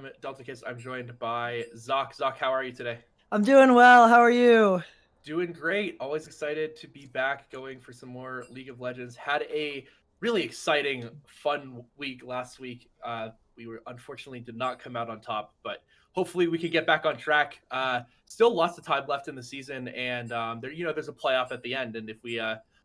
from Delta Kiss. I'm joined by Zoc. Zoc, how are you today? I'm doing well. How are you? Doing great. Always excited to be back going for some more League of Legends. Had a really exciting, fun week last week. We were unfortunately did not come out on top, but hopefully we can get back on track. Still lots of time left in the season, and there's a playoff at the end. And if we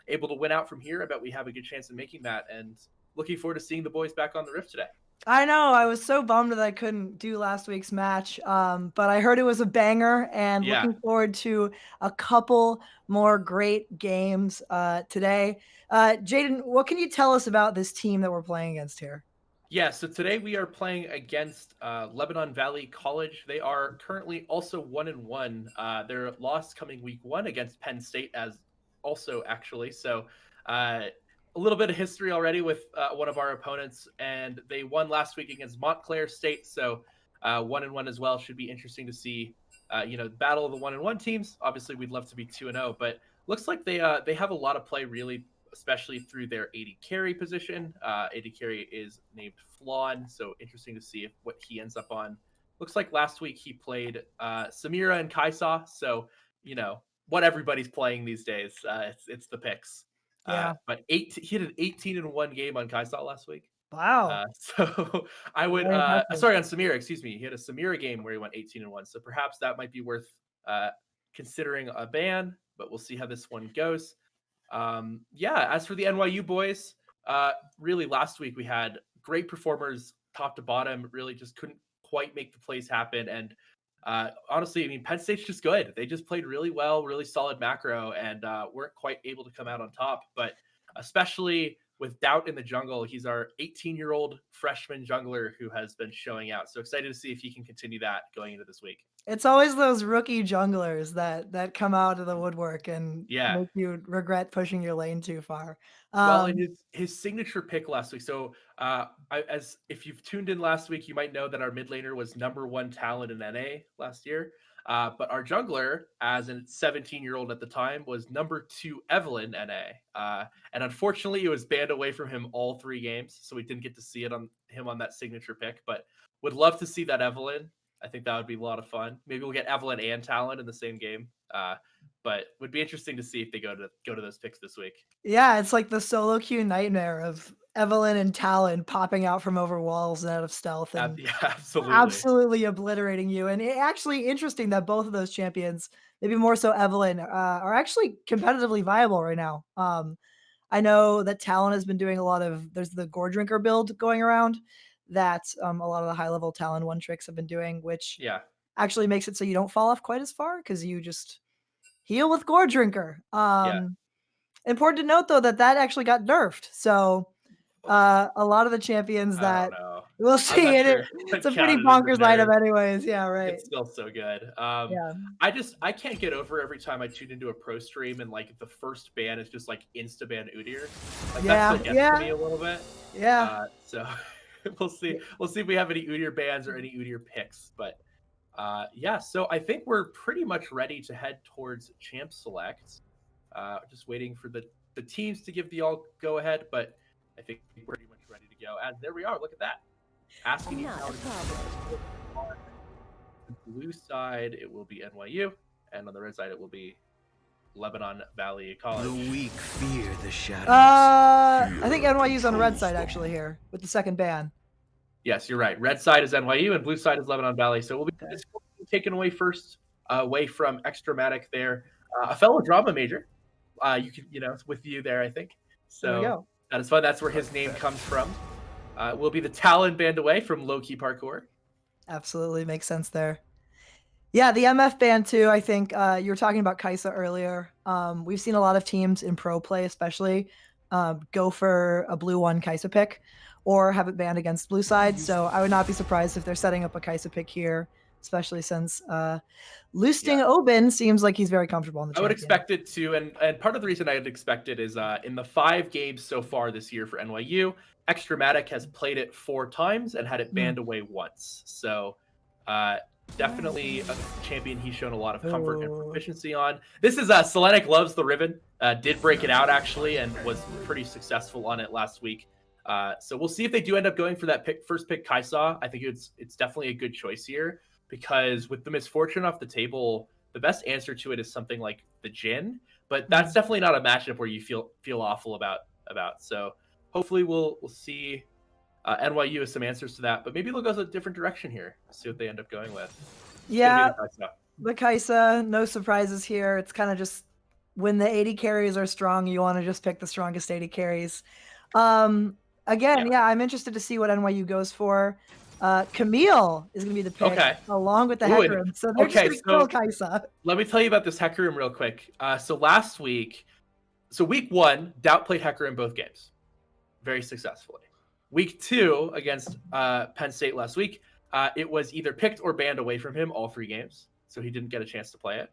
able to win out from here, I bet we have a good chance of making that. And looking forward to seeing the boys back on the Rift today. I know I was so bummed that I couldn't do last week's match, but I heard it was a banger, and Yeah. looking forward to a couple more great games today. Jaden, what can you tell us about this team that we're playing against here? Yeah, so today we are playing against Lebanon Valley College. They are currently also 1-1. Their loss coming week 1 against Penn State as also actually. So a little bit of history already with one of our opponents, and they won last week against Montclair State. So 1-1 as well. Should be interesting to see. Battle of the 1-1 teams. Obviously, we'd love to be 2-0, but looks like they have a lot of play really, especially through their AD carry position. AD carry is named Flawn, so interesting to see what he ends up on. Looks like last week he played Samira and Kaisa, so what everybody's playing these days. It's the picks. Yeah. But he had an 18-1 game on Kaisa last week. Wow. So I would Very impressive. sorry, on Samira, excuse me. He had a Samira game where he went 18-1. So perhaps that might be worth considering a ban, but we'll see how this one goes. As for the NYU boys, really last week we had great performers top to bottom, really just couldn't quite make the plays happen. And honestly, I mean, Penn State's just good. They just played really well, really solid macro, and weren't quite able to come out on top. But especially with Doubt in the jungle, he's our 18-year-old freshman jungler who has been showing out. So excited to see if he can continue that going into this week. It's always those rookie junglers that come out of the woodwork and Yeah. make you regret pushing your lane too far. Well, and his signature pick last week. So, as if you've tuned in last week, you might know that our mid laner was #1 talent in NA last year. But our jungler, as a 17-year-old at the time, was #2 Evelyn NA. And unfortunately, it was banned away from him all 3 games, so we didn't get to see it on him on that signature pick. But would love to see that Evelyn. I think that would be a lot of fun. Maybe we'll get Evelyn and Talon in the same game. But would be interesting to see if they go to those picks this week. Yeah, it's like the solo queue nightmare of Evelyn and Talon popping out from over walls and out of stealth and Yeah, absolutely. absolutely obliterating you. And actually interesting that both of those champions, maybe more so Evelyn, are actually competitively viable right now. I know that Talon has been doing a lot of, there's the Gore Drinker build going around that a lot of the high level Talon one tricks have been doing, which Yeah. actually makes it so you don't fall off quite as far because you just heal with Gore Drinker. Yeah. Important to note though that actually got nerfed. So a lot of the champions I don't that know. we'll I'm see not in it, sure it's what a pretty counted as a bonkers item nerf. anyways. Yeah, right. It's still so good. Yeah. I can't get over every time I tune into a pro stream and like the first ban is just like insta ban Udyr. Like that still gets to me a little bit. Yeah. So we'll see. We'll see if we have any Udyr bans or any Udyr picks. But so I think we're pretty much ready to head towards champ select. Just waiting for the teams to give the all go ahead, but I think we're pretty much ready to go. And there we are. Look at that. Asking you how on the blue side, it will be NYU, and on the red side, it will be Lebanon Valley College. The weak fear the shadows. I think NYU's on red side actually here with the second ban. Yes, you're right. Red side is NYU, and blue side is Lebanon Valley. So we'll be taken away first, away from Extramatic there. A fellow drama major. You can, with you there, I think. So there we go. That is fun. That's where his name comes from. Will be the Talon band away from low key parkour. Absolutely makes sense there. Yeah, the MF ban too. I think you were talking about Kaisa earlier. We've seen a lot of teams in pro play, especially, go for a blue 1 Kaisa pick or have it banned against blue side. So I would not be surprised if they're setting up a Kaisa pick here, especially since Lusting Oben seems like he's very comfortable on the champion. I would expect it to, and part of the reason I'd expect it is in the 5 games so far this year for NYU, Extramatic has played it 4 times and had it banned away once. So definitely a champion he's shown a lot of comfort and proficiency on. This is Selenic loves the Riven. Did break it out actually and was pretty successful on it last week. So we'll see if they do end up going for that first pick, Kaisa. I think it's definitely a good choice here because with the misfortune off the table, the best answer to it is something like the Jin, but that's definitely not a matchup where you feel awful about. So hopefully we'll see NYU with some answers to that, but maybe they'll go a different direction here. See what they end up going with. Yeah, the Kaisa, no surprises here. It's kind of just when the 80 carries are strong, you want to just pick the strongest 80 carries. Again, yeah, I'm interested to see what NYU goes for. Camille is going to be the pick along with the Hecarim. So they're just going to kill Kaisa. Let me tell you about this Hecarim real quick. So last week, week 1, Doubt played Hecarim both games very successfully. Week 2 against Penn State last week, it was either picked or banned away from him all 3 games. So he didn't get a chance to play it.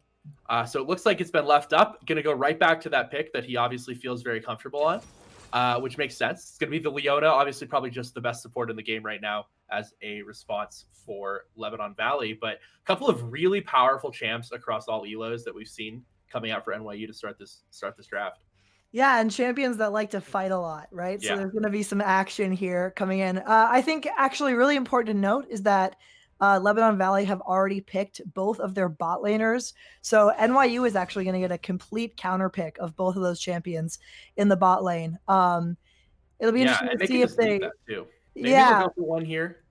So it looks like it's been left up. Going to go right back to that pick that he obviously feels very comfortable on, which makes sense. It's going to be the Leona, obviously probably just the best support in the game right now as a response for Lebanon Valley. But a couple of really powerful champs across all ELOs that we've seen coming out for NYU to start this draft. Yeah, and champions that like to fight a lot, right? Yeah. So there's going to be some action here coming in. I think actually really important to note is that Lebanon Valley have already picked both of their bot laners. So NYU is actually going to get a complete counter pick of both of those champions in the bot lane. It'll be interesting to see if they that too. Maybe they'll go for one here.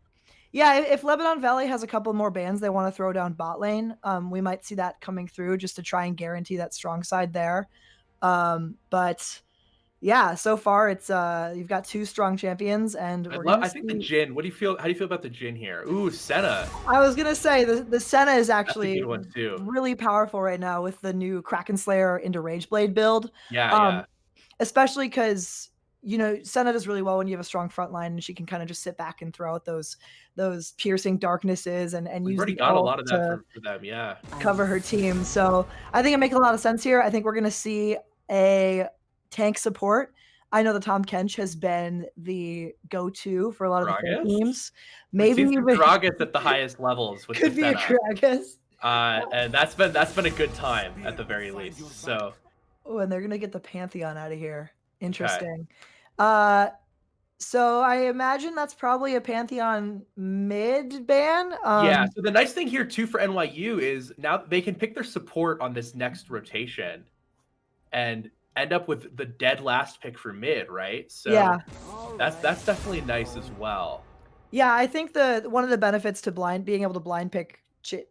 Yeah, if Lebanon Valley has a couple more bans they want to throw down bot lane, we might see that coming through just to try and guarantee that strong side there. But yeah, so far it's you've got 2 strong champions, and I think the Jin. How do you feel about the Jin here? Ooh, Senna. I was gonna say the Senna is actually That's a good one too. Really powerful right now with the new Kraken Slayer into Rageblade build. Yeah. Especially because Senna does really well when you have a strong front line, and she can kind of just sit back and throw out those piercing darknesses and We've use already got a lot of that for them. Yeah, cover her team. So I think it makes a lot of sense here. I think we're gonna see a tank support. I know that Tom Kench has been the go-to for a lot of the teams. Maybe even Gragas at the highest levels with could be a Gragas. And that's been a good time at the very least. So, and they're gonna get the Pantheon out of here. Interesting. Okay. So I imagine that's probably a Pantheon mid ban. Yeah. So the nice thing here too for NYU is now they can pick their support on this next rotation, and end up with the dead last pick for mid, right? So yeah, that's definitely nice as well. Yeah, I think one of the benefits to being able to blind pick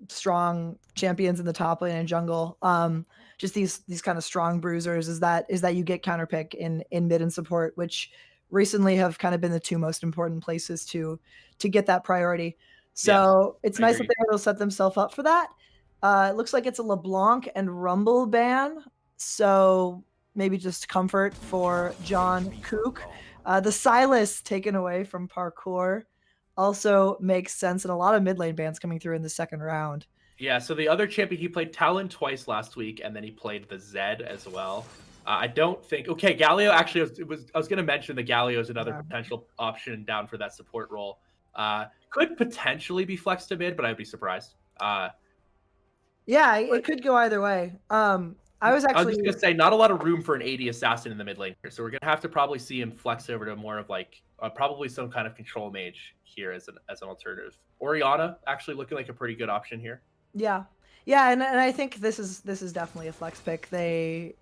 strong champions in the top lane and jungle, just these kind of strong bruisers, is that you get counter pick in mid and support, which recently have kind of been the 2 most important places to get that priority. So it's nice that they're able to set themselves up for that. It looks like it's a LeBlanc and Rumble ban. So maybe just comfort for John Kook. The Silas taken away from Parkour also makes sense, and a lot of mid lane bans coming through in the second round. Yeah, so the other champion, he played Talon twice last week, and then he played the Zed as well. I don't think... Galio, actually, I was going to mention the Galio is another potential option down for that support role. Could potentially be flexed to mid, but I'd be surprised. Yeah, it could go either way. I was just going to say, not a lot of room for an 80 assassin in the mid lane here, so we're going to have to probably see him flex over to more of like probably some kind of control mage here as an alternative. Orianna actually looking like a pretty good option here. Yeah, and I think this is definitely a flex pick. They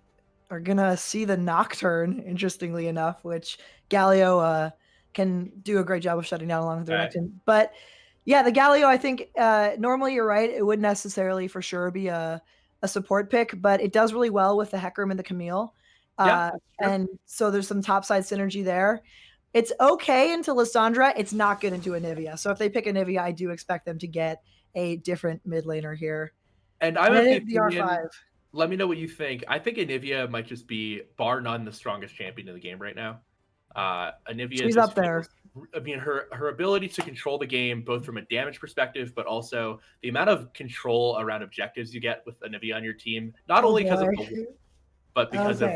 are gonna see the Nocturne, interestingly enough, which Galio can do a great job of shutting down along the direction. But yeah, the Galio, I think normally you're right. It wouldn't necessarily for sure be a support pick, but it does really well with the Hecarim and the Camille. And so there's some topside synergy there. It's okay into Lissandra. It's not good into Anivia. So if they pick Anivia, I do expect them to get a different mid laner here. And I'm the R5. Let me know what you think. I think Anivia might just be, bar none, the strongest champion in the game right now. Anivia is up there. I mean, her ability to control the game, both from a damage perspective, but also the amount of control around objectives you get with Anivia on your team, not only because of but because of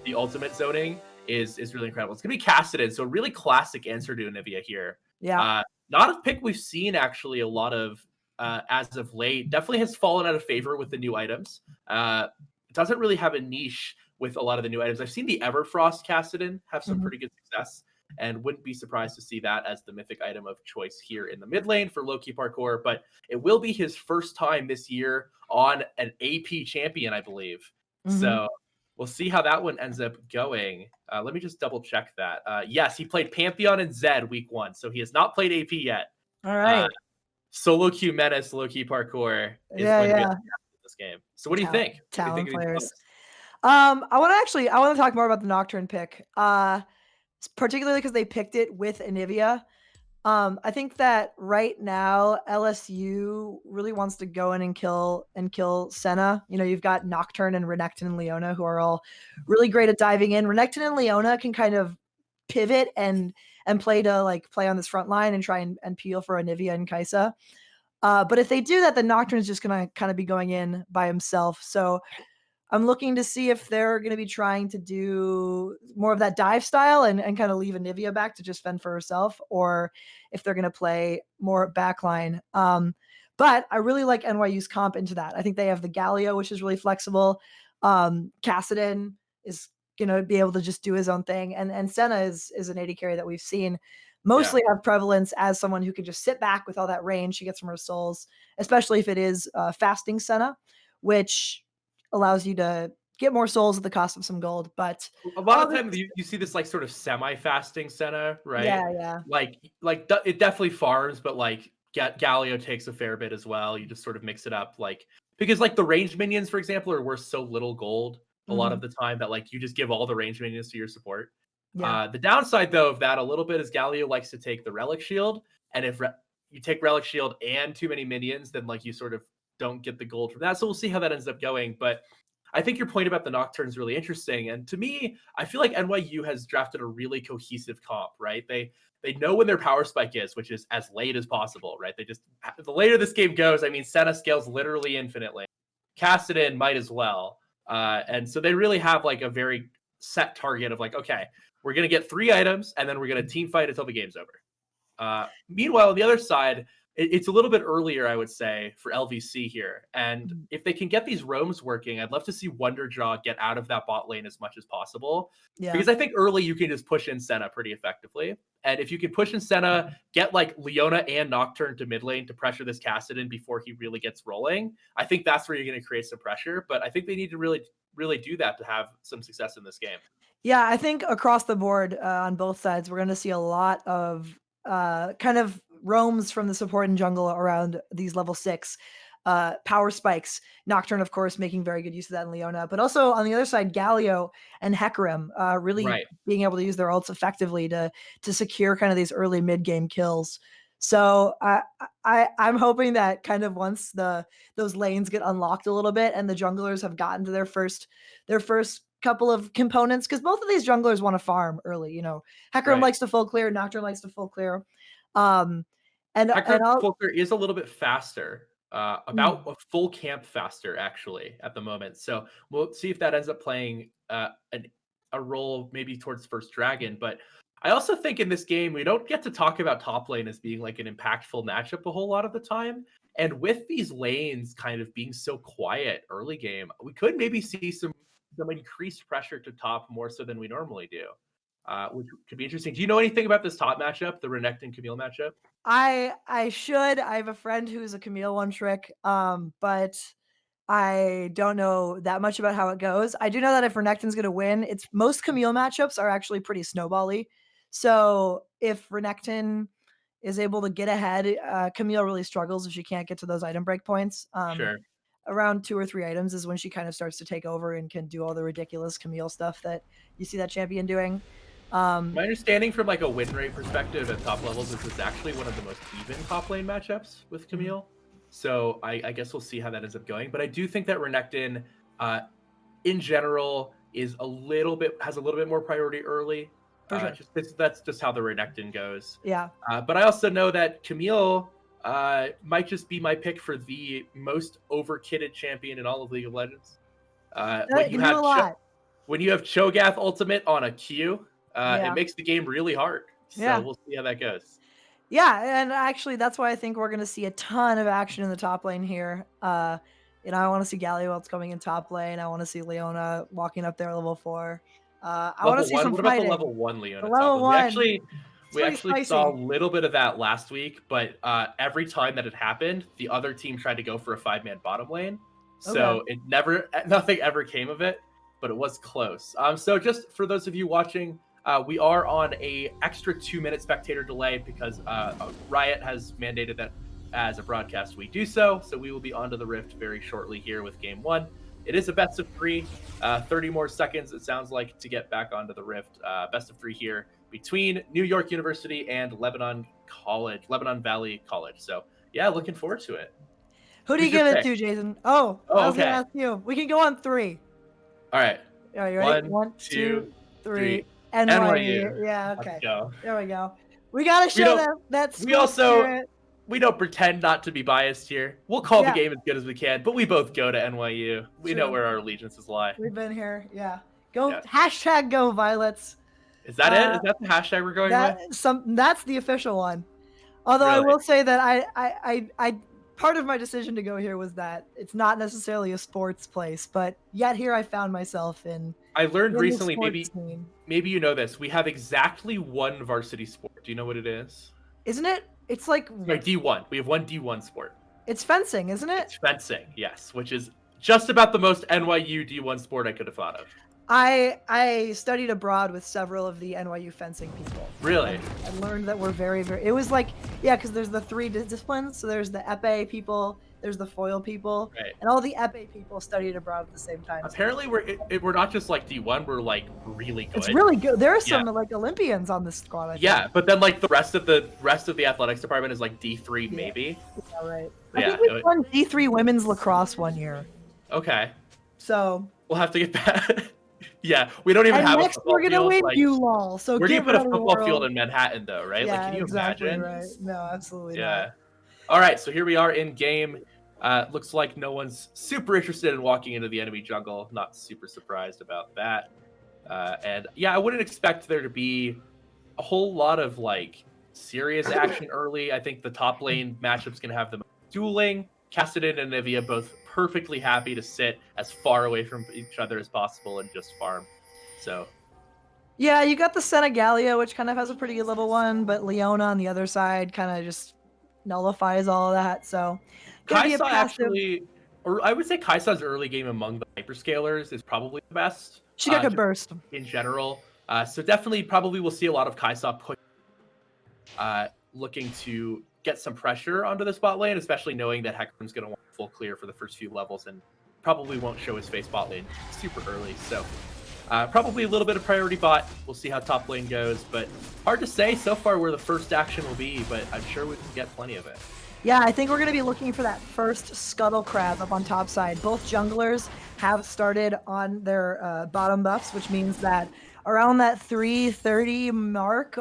the ultimate zoning is really incredible. It's going to be Kassadin, so a really classic answer to Anivia here. Yeah. Not a pick we've seen actually a lot of as of late. Definitely has fallen out of favor with the new items. It doesn't really have a niche with a lot of the new items. I've seen the Everfrost Kassadin have some pretty good success. and wouldn't be surprised to see that as the mythic item of choice here in the mid lane for Loki Parkour. But it will be his first time this year on an AP champion, I believe. So we'll see how that one ends up going. Let me just double check that. Yes, he played Pantheon and Zed week 1, so he has not played AP yet. All right. Solo Q Menace, Loki Parkour is Yeah, going to be yeah. in this game. So what do you think? What do you Talent think of these players. players? I want to talk more about the Nocturne pick. Particularly because they picked it with Anivia. I think that right now LSU really wants to go in and kill Senna. You know, you've got Nocturne and Renekton and Leona who are all really great at diving in. Renekton and Leona can kind of pivot and play on this front line and try and peel for Anivia and Kaisa. But if they do that, then Nocturne's just gonna kind of be going in by himself. So I'm looking to see if they're going to be trying to do more of that dive style and kind of leave Anivia back to just fend for herself, or if they're going to play more backline. But I really like NYU's comp into that. I think they have the Galio, which is really flexible. Kassadin is going to be able to just do his own thing. And Senna is an AD carry that we've seen mostly have prevalence as someone who can just sit back with all that range she gets from her souls, especially if it is fasting Senna, which allows you to get more souls at the cost of some gold. But a lot of times you see this like sort of semi-fasting Senna, right? Yeah. It definitely farms, but like Galio takes a fair bit as well. You just sort of mix it up, like because like the ranged minions, for example, are worth so little gold a lot of the time that like you just give all the ranged minions to your support. Yeah. The downside though of that a little bit is Galio likes to take the relic shield, and if you take relic shield and too many minions, then like you sort of don't get the gold from that. So we'll see how that ends up going. But I think your point about the Nocturne is really interesting. And to me, I feel like NYU has drafted a really cohesive comp, right? They know when their power spike is, which is as late as possible, right? The later this game goes, I mean, Senna scales literally infinitely. Kassadin might as well. And so they really have like a very set target of like, okay, we're going to get 3 items and then we're going to team fight until the game's over. Meanwhile, on the other side, it's a little bit earlier, I would say, for LVC here. And if they can get these roams working, I'd love to see Wonderjaw get out of that bot lane as much as possible. Yeah. Because I think early you can just push in Senna pretty effectively. And if you can push in Senna, get like Leona and Nocturne to mid lane to pressure this Kassadin before he really gets rolling, I think that's where you're going to create some pressure. But I think they need to really, really do that to have some success in this game. Yeah, I think across the board on both sides, we're going to see a lot of kind of roams from the support and jungle around these level 6 power spikes. Nocturne, of course, making very good use of that in Leona, but also on the other side, Galio and Hecarim really being able to use their ults effectively to secure kind of these early mid game kills. So I'm hoping that kind of once those lanes get unlocked a little bit and the junglers have gotten to their first couple of components, because both of these junglers want to farm early. You know, Hecarim likes to full clear, Nocturne likes to full clear. And full clear is a little bit faster, about a full camp faster actually at the moment. So we'll see if that ends up playing a role maybe towards first dragon. But I also think in this game we don't get to talk about top lane as being like an impactful matchup a whole lot of the time. And with these lanes kind of being so quiet early game, we could maybe see some increased pressure to top more so than we normally do, which could be interesting. Do you know anything about this top matchup, the Renekton Camille matchup? I should. I have a friend who's a Camille one trick, but I don't know that much about how it goes. I do know that if Renekton's going to win, most Camille matchups are actually pretty snowbally. So if Renekton is able to get ahead, Camille really struggles if she can't get to those item break points. Sure. Around 2 or 3 items is when she kind of starts to take over and can do all the ridiculous Camille stuff that you see that champion doing. My understanding from like a win rate perspective at top levels is it's actually one of the most even top lane matchups with Camille. So I guess we'll see how that ends up going. But I do think that Renekton, in general, has a little bit more priority early. For sure. That's just how the Renekton goes. Yeah. But I also know that Camille might just be my pick for the most over-kitted champion in all of League of Legends. When you have Cho'Gath ultimate on a Q, it makes the game really hard. So we'll see how that goes. Yeah, and actually that's why I think we're going to see a ton of action in the top lane here. I want to see Galio coming in top lane. I want to see Leona walking up there level 4. I want to see some What about the fighting. level 1 Leona The top level lane? one. We pretty actually saw a spicy. little bit of that last week, but every time that it happened, the other team tried to go for a 5-man bottom lane. So Okay. nothing ever came of it, but it was close. So just for those of you watching, we are on a extra 2-minute spectator delay because Riot has mandated that as a broadcast we do so. So we will be onto the Rift very shortly here with Game 1. It is a best of 3, 30 more seconds, it sounds like, to get back onto the Rift. Best of 3 here between New York University and Lebanon Valley College. So yeah, looking forward to it. Who do you Who's your give it pick? to, Jason? Oh, Oh, I was gonna okay. ask you. We can go on 3. All right. All right, you ready? 1, 2, 3. 3. NYU. Yeah, Let's okay. go. There we go. We gotta show that school spirit. We don't pretend not to be biased here. We'll call the Yeah. game as good as we can, but we both go to NYU. We know True. where our allegiances lie. We've been here. Yeah. Go Yeah. hashtag go Violets. Is that it? Is that the hashtag we're going with? That's the official one. Although I Really? will say that I part of my decision to go here was that it's not necessarily a sports place, but yet here I found myself in. I learned the recently, sports scene. maybe you know this. We have exactly one varsity sport. Do you know what it is? Isn't it? It's like D1. We have one D1 sport. It's fencing, isn't it? It's fencing, yes, which is just about the most NYU D1 sport I could have thought of. I studied abroad with several of the NYU fencing people. Really? I learned that we're very, very. It was like, yeah, because there's the 3 disciplines. So there's the epee people, there's the foil people, right. And all the epee people studied abroad at the same time. Apparently, we're not just like D1. We're like really good. It's really good. There are some like Olympians on this squad. I think. Yeah, but then like the rest of the athletics department is like D3 maybe. Yeah, right. Yeah, I think we won D3 women's lacrosse one year. Okay. So we'll have to get back. Yeah, we don't even have a football we're gonna field. win ULOL. So where do you put a football field in Manhattan, though? Right? Yeah, like, can you exactly imagine? Right. No, absolutely yeah. not. All right, so here we are in game. Looks like no one's super interested in walking into the enemy jungle. Not super surprised about that. And yeah, I wouldn't expect there to be a whole lot of like serious action early. I think the top lane matchup's gonna have the dueling. Cassidy and Nivea both perfectly happy to sit as far away from each other as possible and just farm. So yeah, you got the Senegalia, which kind of has a pretty good level 1, but Leona on the other side kind of just nullifies all of that. So Kaisa actually, or I would say Kaisa's early game among the hyperscalers is probably the best. She got good burst in general. So definitely probably we'll see a lot of Kaisa push, looking to get some pressure onto the spot lane, especially knowing that Hecarim's going to want full clear for the first few levels and probably won't show his face bot lane super early. So probably a little bit of priority bot. We'll see how top lane goes, but hard to say so far where the first action will be, but I'm sure we can get plenty of it. Yeah, I think we're going to be looking for that first scuttle crab up on top side. Both junglers have started on their bottom buffs, which means that around that 330 mark,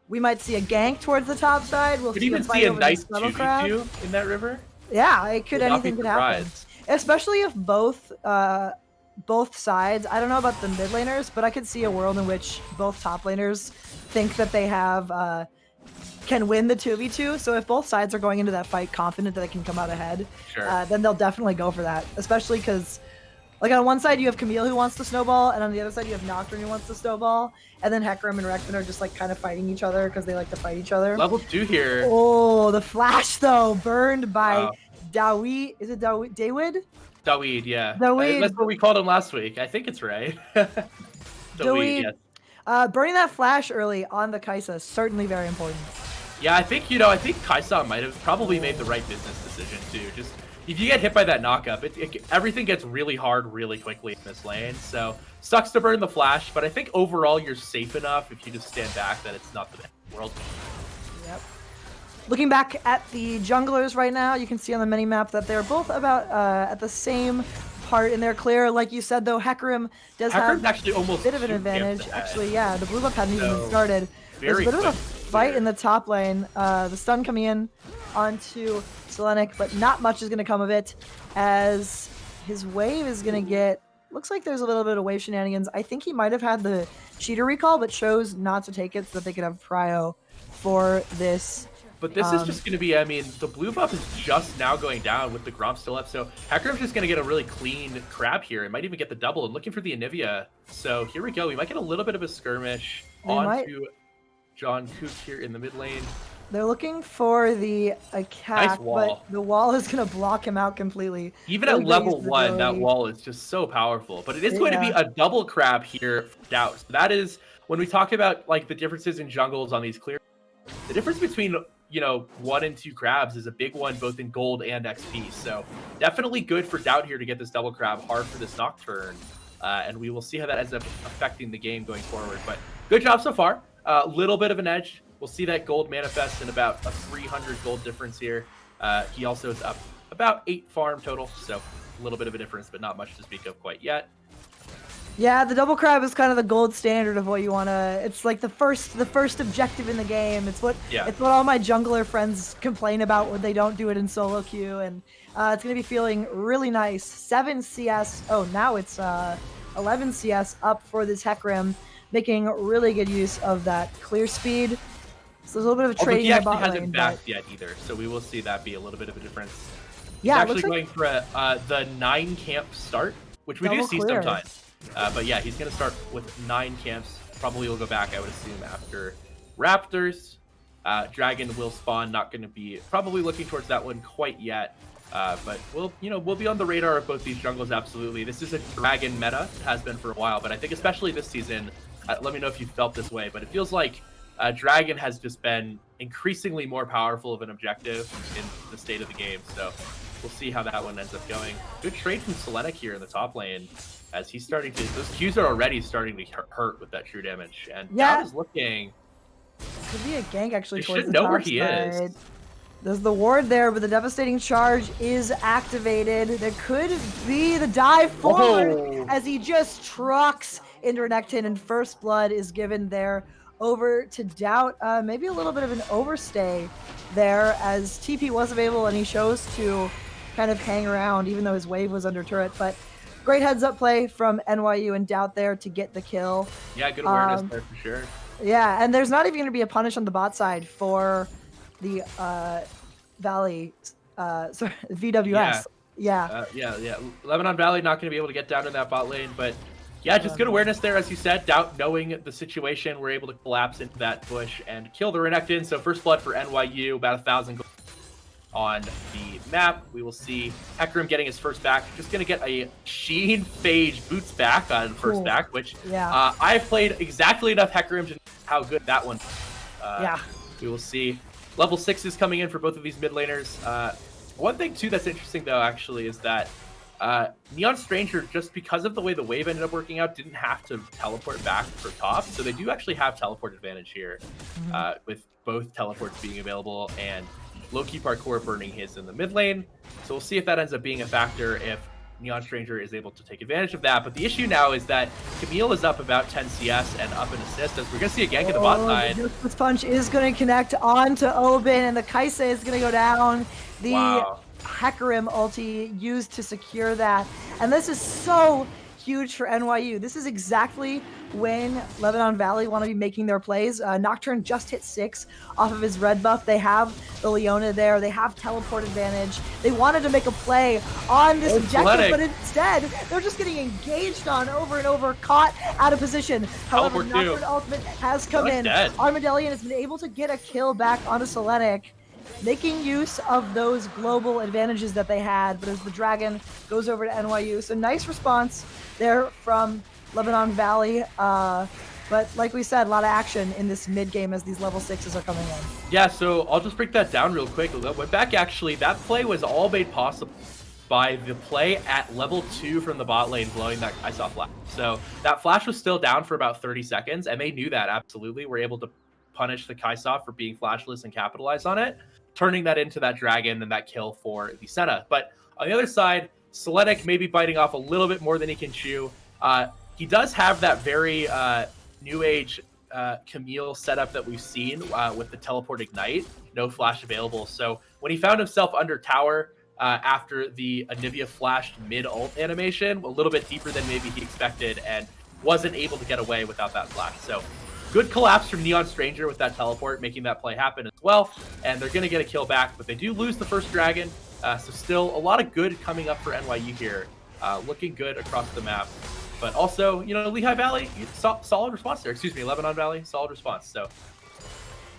we might see a gank towards the top side. We'll could even see a nice 2v2 in that river. Yeah, it could. Anything could happen. Especially if both sides. I don't know about the mid laners, but I could see a world in which both top laners think that they have can win the 2v2. So if both sides are going into that fight confident that they can come out ahead, then they'll definitely go for that. Especially because, like, on one side you have Camille who wants to snowball, and on the other side you have Nocturne who wants to snowball, and then Hecarim and Rekton are just like kind of fighting each other because they like to fight each other. Level 2 here. Oh, the flash though, burned by Dawid. Is it Dawid? Dawid, yeah. Dawid. That's what we called him last week. I think it's right. Dawid, yes. Burning that flash early on the Kaisa is certainly very important. Yeah, I think Kaisa might have probably made the right business decision too. Just if you get hit by that knockup, everything gets really hard really quickly in this lane. So sucks to burn the flash, but I think overall you're safe enough if you just stand back that it's not the end of the world. Yep. Looking back at the junglers right now, you can see on the mini-map that they're both about at the same part in their clear. Like you said, though, Hecarim does have actually almost a bit of an advantage. Actually, yeah, the blue buff hadn't even been started. There's a bit of a fight in the top lane. The stun coming in onto Selenic, but not much is going to come of it, as his wave is going to get... Looks like there's a little bit of wave shenanigans. I think he might have had the cheater recall, but chose not to take it so that they could have prio for this But this is just going to be, I mean, the blue buff is just now going down with the Gromp still up. So Hecarim's just going to get a really clean crab here. It might even get the double and looking for the Anivia. So here we go. We might get a little bit of a skirmish onto John Kook here in the mid lane. They're looking for the attack, but the wall is going to block him out completely. Even at level 1, that wall is just so powerful. But it is going to be a double crab here for Doubt. So that is, when we talk about like the differences in jungles on these clear, the difference between 1 and 2 crabs is a big one, both in gold and XP. So definitely good for Doubt here to get this double crab, hard for this Nocturne. And we will see how that ends up affecting the game going forward. But good job so far. A little bit of an edge. We'll see that gold manifest in about a 300 gold difference here. He also is up about 8 farm total. So a little bit of a difference, but not much to speak of quite yet. Yeah, the double crab is kind of the gold standard of what you want to. It's like the first objective in the game. It's what all my jungler friends complain about when they don't do it in solo queue, and it's gonna be feeling really nice. 7 CS. Oh, now it's 11 CS up for this Hecarim, making really good use of that clear speed. So there's a little bit of a trading in the bot lane. He hasn't backed yet either, so we will see that be a little bit of a difference. Yeah, he's actually going for the 9 camp start, which we do see sometimes. But yeah, he's going to start with 9 camps. Probably will go back, I would assume, after Raptors. Dragon will spawn. Not going to be probably looking towards that one quite yet. But we'll be on the radar of both these jungles. Absolutely. This is a Dragon meta. It has been for a while, but I think especially this season. Let me know if you felt this way, but it feels like Dragon has just been increasingly more powerful of an objective in the state of the game. So we'll see how that one ends up going. Good trade from Selenic here in the top lane. As he's starting to, those Qs are already starting to hurt with that true damage, and Doubt is looking. Could be a gank actually. They should know where he is. There's the ward there, but the devastating charge is activated. There could be the dive forward as he just trucks into Renekton, and first blood is given there over to Doubt. Maybe a little bit of an overstay there, as TP was available and he chose to kind of hang around, even though his wave was under turret, but. Great heads-up play from NYU and Doubt there to get the kill. Yeah, good awareness there for sure. Yeah, and there's not even going to be a punish on the bot side for the Valley, sorry, VWS. Yeah. Lebanon Valley not going to be able to get down in that bot lane, but yeah, just good awareness there, as you said. Doubt knowing the situation, we're able to collapse into that bush and kill the Renekton. So first blood for NYU, about 1,000 gold on the map. We will see Hecarim getting his first back. Just going to get a Sheen Phage boots back on first back, which I've played exactly enough Hecarim to know how good that one we will see. Level 6 is coming in for both of these mid laners. One thing, too, that's interesting, though, actually, is that Neon Stranger, just because of the way the wave ended up working out, didn't have to teleport back for top. So they do actually have teleport advantage here with both teleports being available and low-key parkour burning his in the mid lane. So we'll see if that ends up being a factor if Neon Stranger is able to take advantage of that. But the issue now is that Camille is up about 10 CS and up an assist, as we're going to see a gank at the bot side. This punch is going to connect onto Oben, and the Kaisa is going to go down. The Hecarim ulti used to secure that. And this is so huge for NYU. This is exactly when Lebanon Valley want to be making their plays. Nocturne just hit 6 off of his red buff. They have the Leona there. They have teleport advantage. They wanted to make a play on this objective, but instead, they're just getting engaged on over and over, caught out of position. However, Nocturne ultimate has come in. Armadillion has been able to get a kill back onto Selenic, making use of those global advantages that they had, but as the Dragon goes over to NYU. So nice response there from Lebanon Valley. But like we said, a lot of action in this mid game as these level 6s are coming in. Yeah, so I'll just break that down real quick. Went back, actually, that play was all made possible by the play at level 2 from the bot lane blowing that Kaisa flash. So that flash was still down for about 30 seconds, and they knew that, absolutely. Were able to punish the Kaisa for being flashless and capitalize on it, turning that into that Dragon and that kill for the Senna. But on the other side, Selenic maybe biting off a little bit more than he can chew. He does have that very new age Camille setup that we've seen with the teleport ignite, no flash available. So when he found himself under tower after the Anivia flashed mid-ult animation, a little bit deeper than maybe he expected, and wasn't able to get away without that flash. So good collapse from Neon Stranger with that teleport, making that play happen as well. And they're going to get a kill back, but they do lose the first dragon. So still a lot of good coming up for NYU here. Looking good across the map. But also, you know, Lehigh Valley, solid response there. Excuse me, Lebanon Valley, solid response. So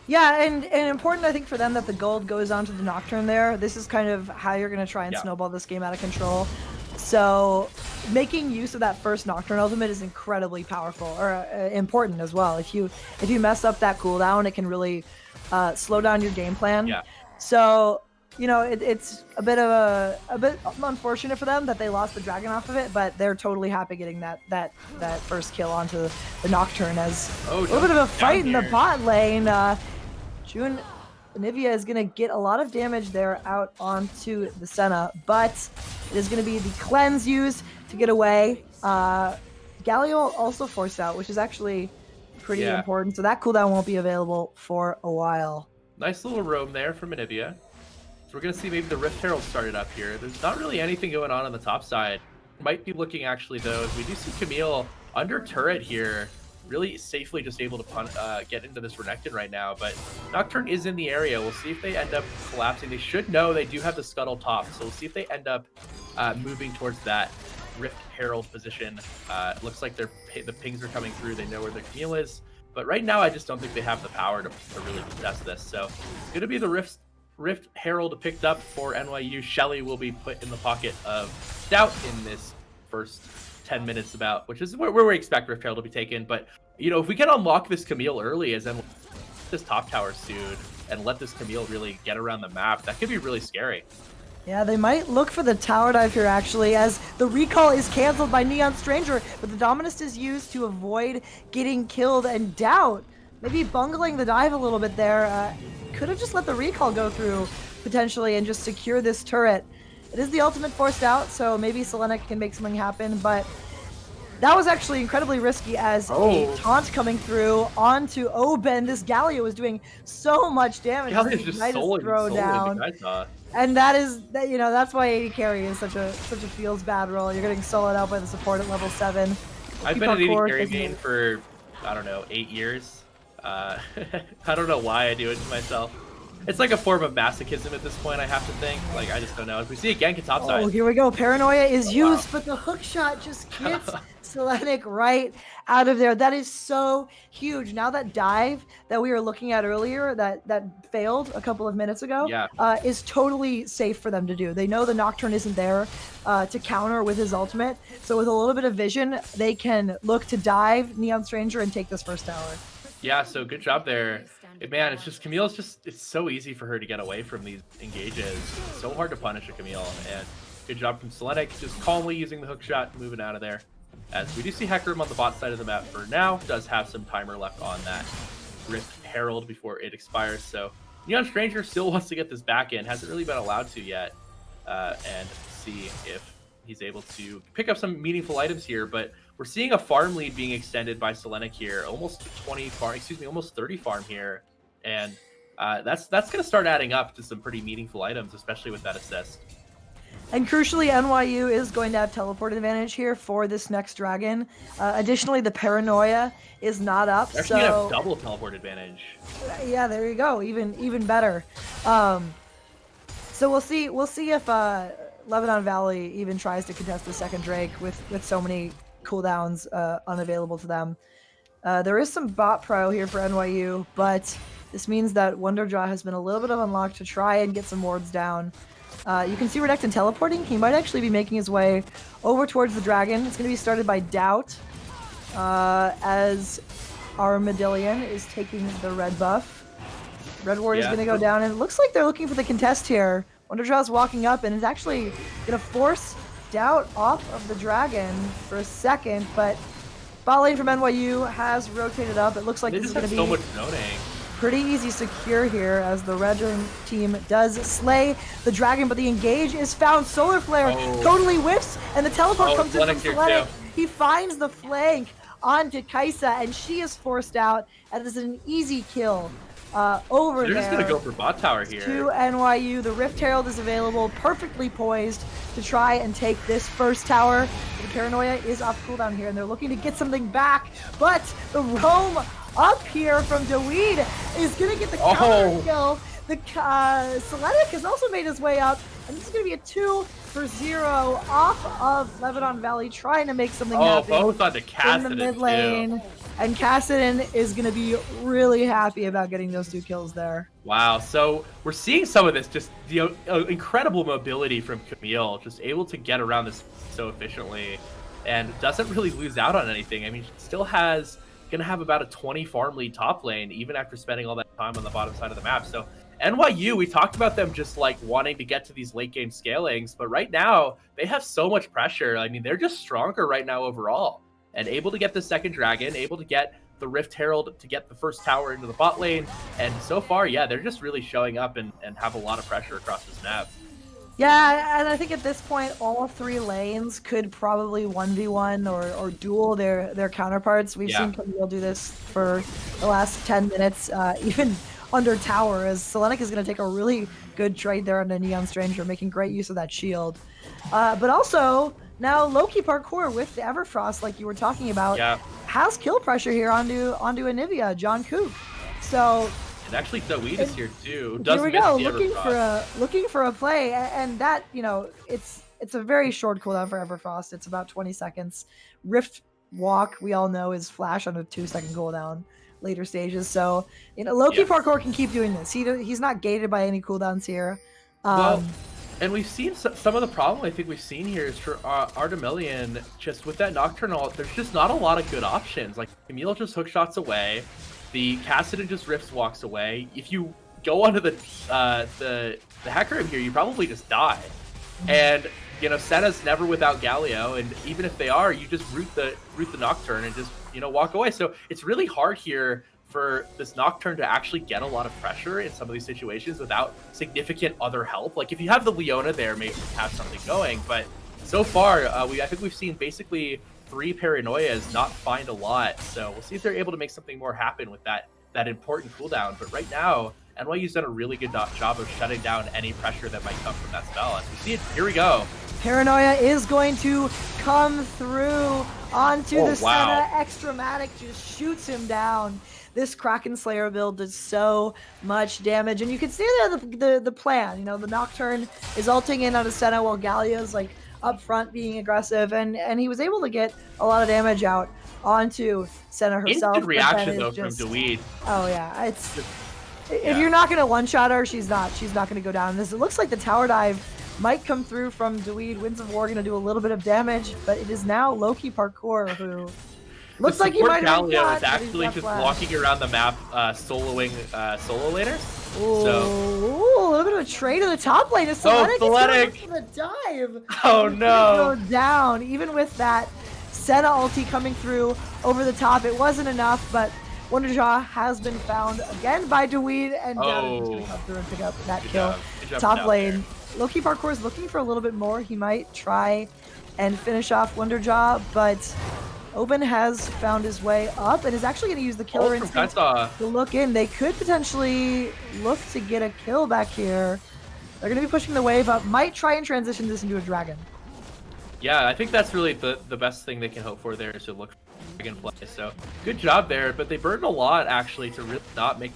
yeah, and important, I think, for them that the gold goes onto the Nocturne there. This is kind of how you're going to try and snowball this game out of control. So making use of that first Nocturne ultimate is incredibly powerful, or important as well. If you mess up that cooldown, it can really slow down your game plan. Yeah. So, you know, it's a bit unfortunate for them that they lost the dragon off of it, but they're totally happy getting that first kill onto the Nocturne. As a little bit of a fight in the bot lane. June Nivea is going to get a lot of damage there out onto the Senna, but it is going to be the cleanse used to get away. Galio also forced out, which is actually pretty important, so that cooldown won't be available for a while. Nice little roam there from Nivea. So we're going to see maybe the Rift Herald started up here. There's not really anything going on the top side. Might be looking actually, though, we do see Camille under turret here, really safely just able to get into this Renekton right now, but Nocturne is in the area. We'll see if they end up collapsing. They should know they do have the scuttle top, so we'll see if they end up moving towards that Rift Herald position. Looks like the pings are coming through. They know where the Camille is, but right now I just don't think they have the power to really contest this. So it's going to be the Rift Herald picked up for NYU. Shelly will be put in the pocket of Stout in this first 10 minutes about, which is where we expect Rift Herald to be taken. But, you know, if we can unlock this Camille early, as then this top tower soon, and let this Camille really get around the map, that could be really scary. Yeah, they might look for the tower dive here, actually, as the recall is canceled by Neon Stranger, but the Dominus is used to avoid getting killed, and Doubt maybe bungling the dive a little bit there. Could have just let the recall go through, potentially, and just secure this turret. It is the ultimate forced out, so maybe Selenic can make something happen, but that was actually incredibly risky as a taunt coming through onto Oben. This Galio was doing so much damage. Galio's just throw down. And you know, that's why AD carry is such a feels bad role. You're getting soloed out by the support at level 7. I've been an AD carry main for, I don't know, 8 years. I don't know why I do it to myself. It's like a form of masochism at this point, I have to think. Like, I just don't know. If we see a gank at topside. Oh, here we go. Paranoia is used, but the hook shot just gets Selenic right out of there. That is so huge. Now that dive that we were looking at earlier, that failed a couple of minutes ago, is totally safe for them to do. They know the Nocturne isn't there to counter with his ultimate. So with a little bit of vision, they can look to dive Neon Stranger and take this first tower. Yeah, so good job there. Man, it's just Camille's it's so easy for her to get away from these engages. It's so hard to punish a Camille, and good job from Selenic, just calmly using the hook shot, moving out of there. As we do see Hecarim on the bot side of the map for now, does have some timer left on that Rift Herald before it expires. So Neon Stranger still wants to get this back in, hasn't really been allowed to yet, and see if he's able to pick up some meaningful items here. But we're seeing a farm lead being extended by Selenic here, almost 20 farm, almost 30 farm here, and that's going to start adding up to some pretty meaningful items, especially with that assist. And crucially, NYU is going to have teleport advantage here for this next dragon. Additionally, the Paranoia is not up. They're actually going to have double teleport advantage. Yeah, there you go. Even better. So we'll see if Lebanon Valley even tries to contest the second Drake with so many cooldowns unavailable to them. There is some bot pro here for NYU, but this means that Wonderjaw has been a little bit of unlocked to try and get some wards down. You can see Renekton teleporting. He might actually be making his way over towards the dragon. It's going to be started by Doubt as Armadillion is taking the red buff. Red ward is going to go down, and it looks like they're looking for the contest here. Wonderjaw's walking up and is actually going to force Doubt off of the dragon for a second, but bot lane from NYU has rotated up. It looks like this is going to be so much zoning. Pretty easy secure here as the red team does slay the dragon, but the engage is found. Solar Flare totally whiffs, and the teleport comes in from Selenic. He finds the flank onto Kaisa, and she is forced out, and this is an easy kill over there. They're just going to go for bot tower here. To NYU, the Rift Herald is available, perfectly poised to try and take this first tower. The Paranoia is off cooldown here, and they're looking to get something back, but the roam up here from Dweed is going to get the counter kill. The Selenic has also made his way up, and this is going to be a 2-for-0 off of Lebanon Valley, trying to make something happen. Both on the Cassidy in the mid lane. too. And Cassidy is going to be really happy about getting those 2 kills there. Wow, so we're seeing some of this, just the incredible mobility from Camille, just able to get around this so efficiently, and doesn't really lose out on anything. I mean, still gonna have about a 20 farm lead top lane, even after spending all that time on the bottom side of the map. So NYU, we talked about them just like wanting to get to these late game scalings, but right now they have so much pressure. I mean, they're just stronger right now overall, and able to get the second dragon, able to get the Rift Herald to get the first tower into the bot lane. And so far, yeah, they're just really showing up and have a lot of pressure across this map. Yeah, and I think at this point, all 3 lanes could probably 1v1 or duel their counterparts. We've seen Camille do this for the last 10 minutes, even under tower, as Selenic is going to take a really good trade there on the Neon Stranger, making great use of that shield. But also, now Loki Parkour with the Everfrost, like you were talking about, has kill pressure here onto Anivia, John Cook. So... And actually, Dweed is here too. Here we go, looking for a play, and that, you know, it's a very short cooldown for Everfrost. It's about 20 seconds. Rift Walk, we all know, is flash on a 2-second cooldown later stages. So, you know, Loki Parkour can keep doing this. He's not gated by any cooldowns here. Well, and we've seen some of the problem I think we've seen here is for Artemillion, just with that Nocturnal, there's just not a lot of good options. Like, Camille just hook shots away. The Cassidy just Rifts walks away. If you go onto the hacker room here, you probably just die. And you know, Senna's never without Galio, and even if they are, you just root the Nocturne and just, you know, walk away. So it's really hard here for this Nocturne to actually get a lot of pressure in some of these situations without significant other help. Like if you have the Leona there, maybe have something going. But so far, I think we've seen basically 3 Paranoias not find a lot, so we'll see if they're able to make something more happen with that important cooldown. But right now, NYU's done a really good job of shutting down any pressure that might come from that spell. As we see it, here we go. Paranoia is going to come through onto the Senna. Extramatic just shoots him down. This Kraken Slayer build does so much damage, and you can see there the plan. You know, the Nocturne is ulting in on a Senna while Galio's like up front being aggressive, and he was able to get a lot of damage out onto Senna herself. Instant reaction though from Dweed. Oh yeah, if you're not gonna one-shot her, she's not gonna go down. It looks like the tower dive might come through from Dweed. Winds of War gonna do a little bit of damage, but it is now Loki Parkour who looks like he might have been Galio is actually just walking around the map, soloing solo laners. Ooh, a little bit of a trade to the top lane. Selenic is going the dive. Oh no! Go down. Even with that Senna ulti coming through over the top, it wasn't enough. But Wonderjaw has been found again by Dweed, and Gavin is going to come through and pick up that kill. Top lane. Loki Parkour is looking for a little bit more. He might try and finish off Wonderjaw, but Oben has found his way up and is actually going to use the killer instinct to look in. They could potentially look to get a kill back here. They're going to be pushing the wave up. Might try and transition this into a dragon. Yeah, I think that's really the best thing they can hope for there is to look for dragon play. So good job there, but they burned a lot actually to really not make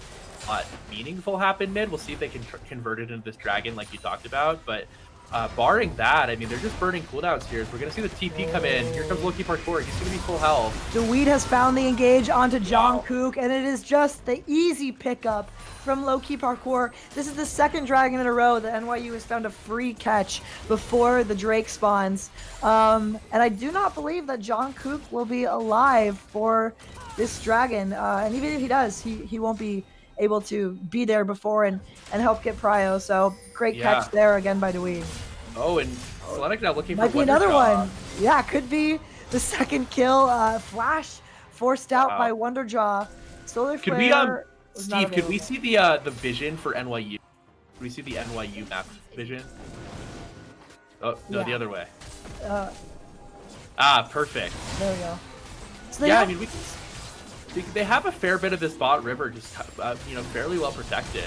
a lot meaningful happen mid. We'll see if they can convert it into this dragon like you talked about, but barring that, I mean, they're just burning cooldowns here. So we're going to see the TP come in. Here comes Loki Parkour. He's going to be full health. Dweed has found the engage onto John Cook, and it is just the easy pickup from Loki Parkour. This is the second dragon in a row that NYU has found a free catch before the Drake spawns. And I do not believe that John Cook will be alive for this dragon. And even if he does, he won't be able to be there before and help get prio. So great catch there again by Dweed. Oh, and Selenic now looking might for be another one. Yeah, could be the second kill. Flash forced out by Wonderjaw. Solar Flare. Steve, could we see the vision for NYU? Could we see the NYU map vision? Oh no, the other way. Perfect. There we go. So I mean, they have a fair bit of this bot river just fairly well protected.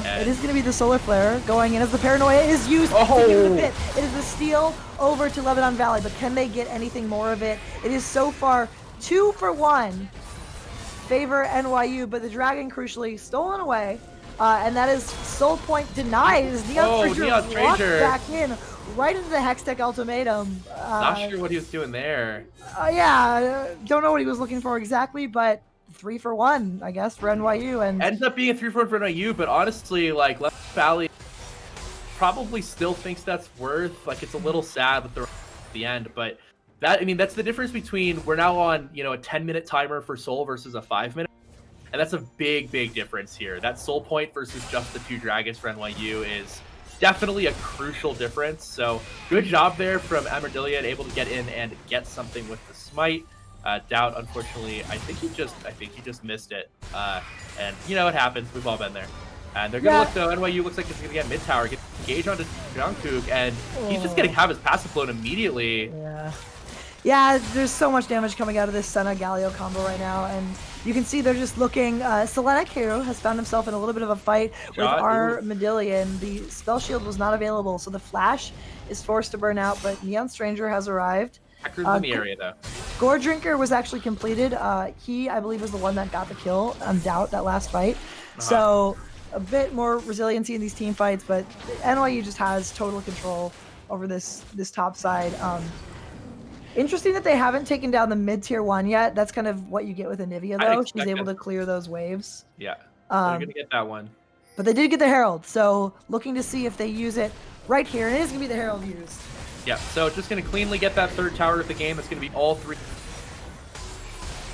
It is going to be the solar flare going in as the paranoia is used to give the pit. It is the steal over to Lebanon Valley, but can they get anything more of it? It is so far 2 for 1 favor NYU, but the Dragon crucially stolen away. And that is Soul Point denied as Neon Stranger walked back in right into the Hextech Ultimatum. Not sure what he was doing there. Don't know what he was looking for exactly, but 3 for 1, I guess, for NYU. And ends up being a 3 for 1 for NYU, but honestly, like, Left Valley probably still thinks that's worth. Like, it's a little sad that they're at the end, but that's the difference between we're now on, a 10-minute timer for Soul versus a 5-minute. And that's a big, big difference here. That Soul Point versus just the 2 Dragons for NYU is definitely a crucial difference. So good job there from Amardilia, able to get in and get something with the Smite. Doubt, unfortunately, I think he just missed it. And it happens. We've all been there. And they're gonna look though. NYU looks like it's gonna get mid tower, get engage onto Jungkook, and he's just gonna have his passive flown immediately. Yeah, there's so much damage coming out of this Senna Galio combo right now, and you can see they're just looking. Selenic Hero has found himself in a little bit of a fight with Armadillion. The spell shield was not available, so the flash is forced to burn out, but Neon Stranger has arrived. Hacker's in the area though. Gore Drinker was actually completed. He, I believe, was the one that got the kill on Doubt that last fight. So a bit more resiliency in these team fights, but NYU just has total control over this top side. Interesting that they haven't taken down the mid-tier 1 yet. That's kind of what you get with Anivia, though. She's able to clear those waves. Yeah, they're going to get that one. But they did get the Herald, so looking to see if they use it right here. And it is going to be the Herald used. Yeah, so just going to cleanly get that 3rd tower of the game. It's going to be all 3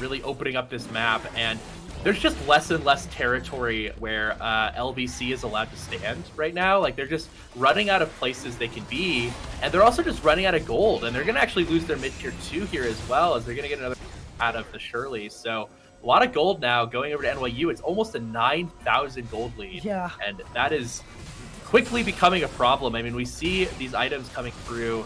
really opening up this map. And there's just less and less territory where LVC is allowed to stand right now. Like, they're just running out of places they can be, and they're also just running out of gold, and they're going to actually lose their mid-tier 2 here as well, as they're going to get another out of the Shirley. So a lot of gold now going over to NYU. It's almost a 9,000 gold lead, and that is quickly becoming a problem. I mean, we see these items coming through.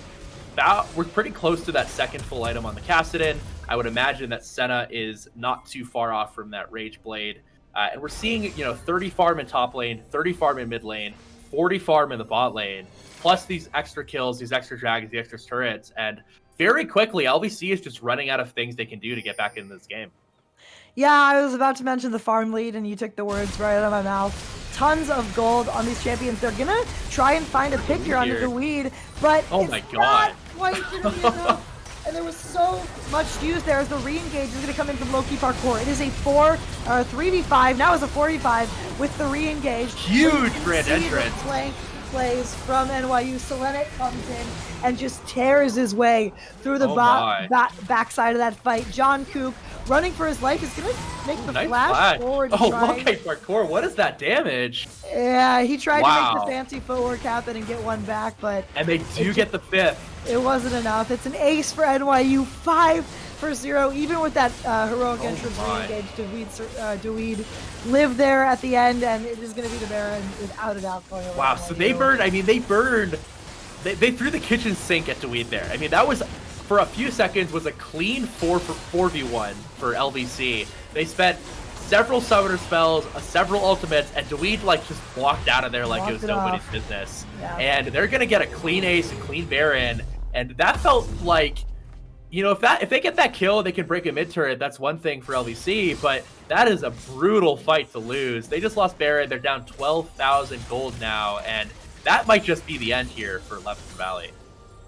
We're pretty close to that 2nd full item on the Kassadin. I would imagine that Senna is not too far off from that Rage Blade. And we're seeing, 30 farm in top lane, 30 farm in mid lane, 40 farm in the bot lane, plus these extra kills, these extra dragons, the extra turrets. And very quickly, LVC is just running out of things they can do to get back into this game. Yeah, I was about to mention the farm lead, and you took the words right out of my mouth. Tons of gold on these champions. They're going to try and find a pick here onto the weed, but it's not quite going to be enough. And there was so much used there as the re-engage is going to come in from Loki Parkour. It is a 3v5. Now it's a 4v5 with the re-engage. Huge grand entrance. Flank plays from NYU. Selenic comes in and just tears his way through the backside of that fight. John Kook running for his life is going to make the flash forward. Loki Parkour, what is that damage? Yeah, he tried to make the fancy footwork happen and get one back, but... And they do get the 5th. It wasn't enough. It's an ace for NYU, 5 for 0. Even with that heroic entrance re-engage, Dweed lived there at the end, and it is going to be the Baron without a doubt going over. Wow, so they burned. I mean, they threw the kitchen sink at Dweed there. I mean, that was, for a few seconds, was a clean 4v1 for LVC. They spent several summoner spells, several ultimates, and Dweed just walked out of there like it was nobody's business. Yeah. And they're gonna get a clean ace, a clean Baron, and that felt like, if they get that kill, they can break a mid turret. That's one thing for LVC, but that is a brutal fight to lose. They just lost Baron. They're down 12,000 gold now, and that might just be the end here for Left Valley.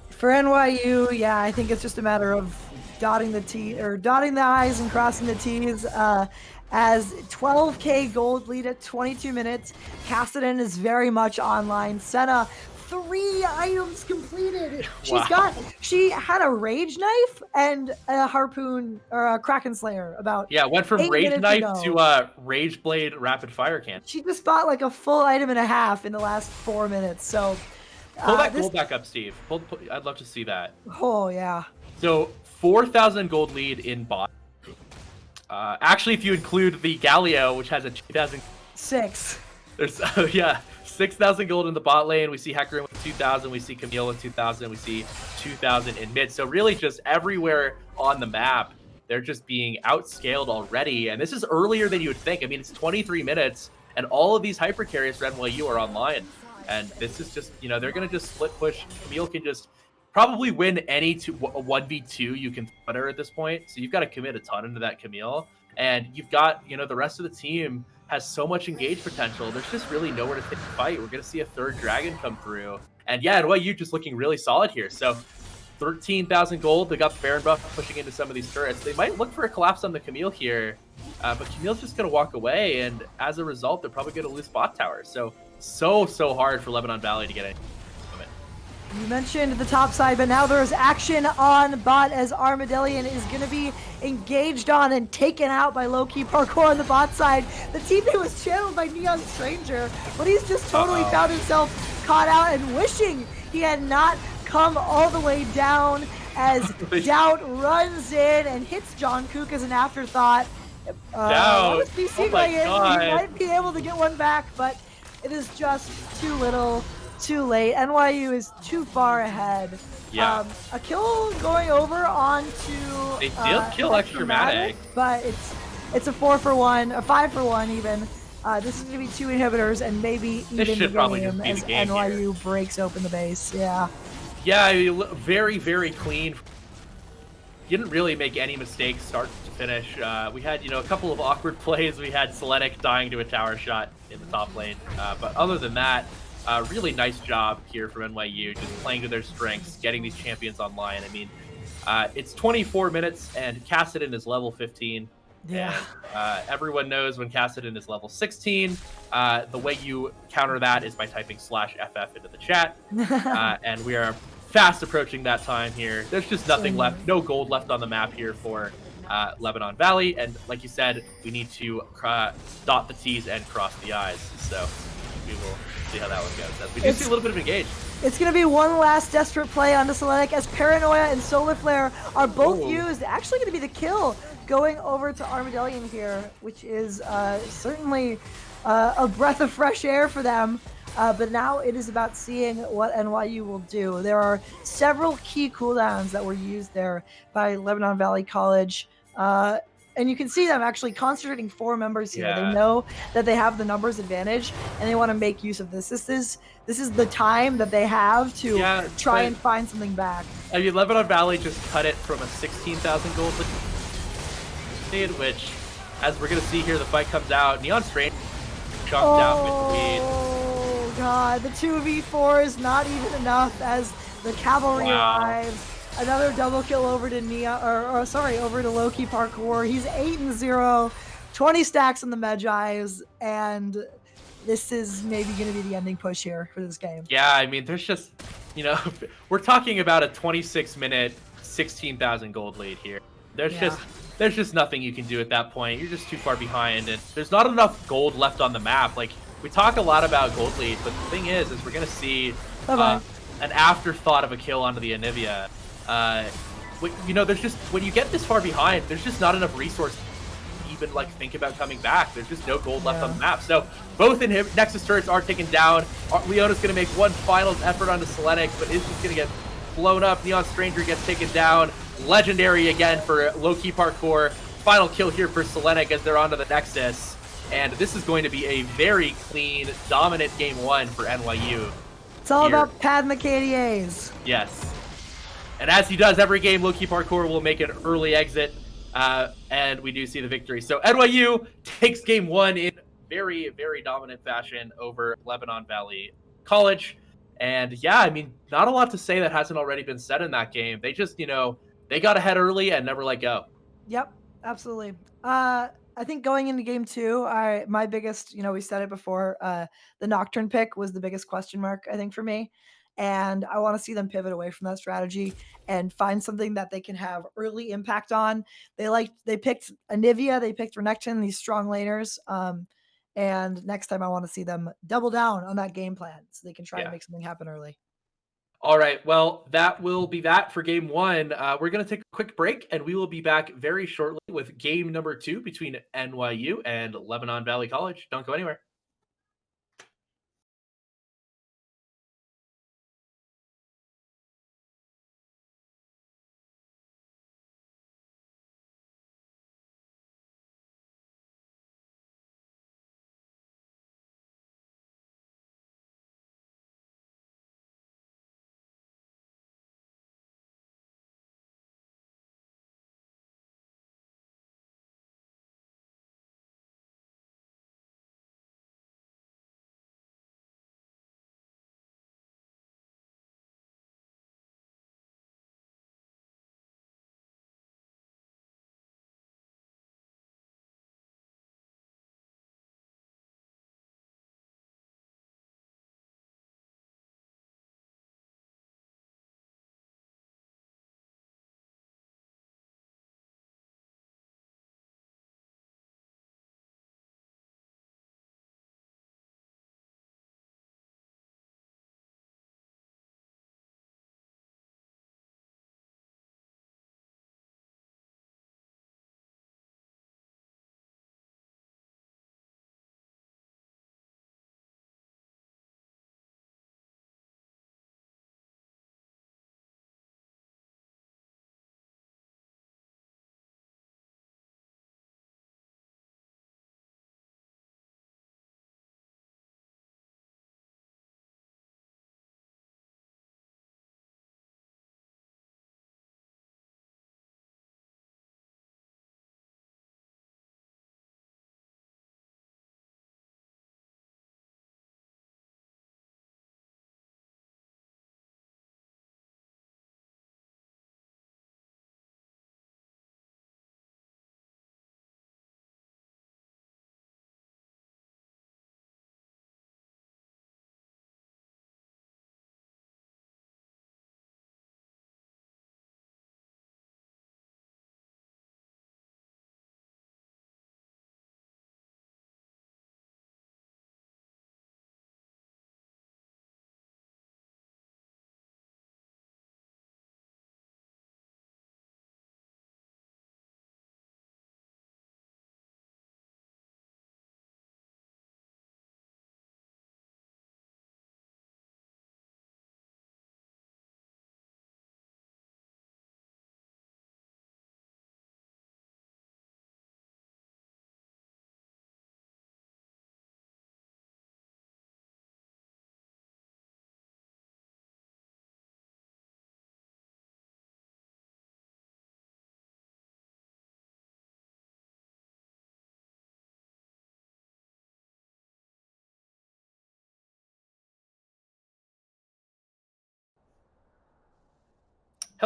For NYU, yeah, I think it's just a matter of dotting the I's and crossing the T's. As 12k gold lead at 22 minutes. Kassadin is very much online. Senna, 3 items completed. She had a Rage Knife and a Harpoon, or a Kraken Slayer went from Rage Knife to Rage Blade Rapid Fire Cannon. She just bought a full item and a half in the last 4 minutes. So pull that gold back up, Steve. I'd love to see that. Oh, yeah. So 4,000 gold lead in bot. Actually, if you include the Galio, which has a 2,006. There's 6,000 gold in the bot lane. We see Hecarim with 2,000. We see Camille with 2,000. We see 2,000 in mid. So really, just everywhere on the map, they're just being outscaled already. And this is earlier than you would think. I mean, it's 23 minutes, and all of these hyper carries for NYU are online. And this is just, they're gonna just split push. Camille can just probably win any 1v2 you can put her at this point. So you've got to commit a ton into that Camille. And you've got, the rest of the team has so much engaged potential. There's just really nowhere to take the fight. We're going to see a third dragon come through. And yeah, NYU just looking really solid here. So 13,000 gold. They got the Baron buff pushing into some of these turrets. They might look for a collapse on the Camille here, but Camille's just going to walk away. And as a result, they're probably going to lose bot towers. So hard for Lebanon Valley to get in. You mentioned the top side, but now there's action on bot as Armadillion is going to be engaged on and taken out by low-key parkour on the bot side. The teammate was channeled by Neon Stranger, but he's just totally found himself caught out and wishing he had not come all the way down as Doubt runs in and hits John Kook as an afterthought. Doubt! He might be able to get one back, but it is just too little. Too late. NYU is too far ahead. Yeah. A kill going over onto they did kill Extramatic, but it's a 4-for-1, a 5-for-1 even. This is gonna be 2 inhibitors and maybe even this should probably just be as the game NYU here. breaks open the base. Yeah. Yeah, very clean. Didn't really make any mistakes start to finish. We had, a couple of awkward plays. We had Selenic dying to a tower shot in the top lane, but other than that, really nice job here from NYU, just playing to their strengths, getting these champions online. I mean, it's 24 minutes, and Cassidon is level 15. Yeah. And everyone knows when Cassidon is level 16, the way you counter that is by typing /FF into the chat. And we are fast approaching that time here. There's just nothing left, no gold left on the map here for Lebanon Valley. And like you said, we need to dot the T's and cross the I's. So we will see how that one goes. As we do see a little bit of engage. It's going to be one last desperate play onto Selenic as Paranoia and Solar Flare are both used. Actually going to be the kill going over to Armadillion here, which is certainly a breath of fresh air for them. But now it is about seeing what NYU will do. There are several key cooldowns that were used there by Lebanon Valley College. And you can see them actually concentrating 4 members here. Yeah. They know that they have the numbers advantage, and they want to make use of this. This is the time that they have to try and find something back. I mean, Lebanon Valley just cut it from a 16,000 gold lead, which, as we're going to see here, the fight comes out. Neon Stranger jumped down with the lead. Oh, God. The 2v4 is not even enough as the cavalry arrives. Another double kill over to over to Loki Parkour. He's 8-0, 20 stacks on the Medjais, and this is maybe going to be the ending push here for this game. Yeah, I mean, there's just, we're talking about a 26-minute, 16,000 gold lead here. There's just nothing you can do at that point. You're just too far behind, and there's not enough gold left on the map. Like, we talk a lot about gold lead, but the thing is we're going to see an afterthought of a kill onto the Anivia. There's just, when you get this far behind, there's just not enough resources to even think about coming back. There's just no gold left on the map. So both Nexus turrets are taken down. Leona's going to make one final effort onto Selenic, but is just going to get blown up. Neon Stranger gets taken down. Legendary again for low-key parkour. Final kill here for Selenic as they're onto the Nexus. And this is going to be a very clean, dominant game 1 for NYU. It's all about pad the KDAs. Yes. And as he does every game, low-key parkour will make an early exit, and we do see the victory. So NYU takes game 1 in very, very dominant fashion over Lebanon Valley College. And yeah, I mean, not a lot to say that hasn't already been said in that game. They just, they got ahead early and never let go. Yep, absolutely. I think going into game 2, my biggest, we said it before, the Nocturne pick was the biggest question mark, I think, for me. And I want to see them pivot away from that strategy and find something that they can have early impact on. They picked Anivia, they picked Renekton, these strong laners. And next time I want to see them double down on that game plan so they can try and make something happen early. All right, well, that will be that for game 1. We're going to take a quick break, and we will be back very shortly with game number 2 between NYU and Lebanon Valley College. Don't go anywhere.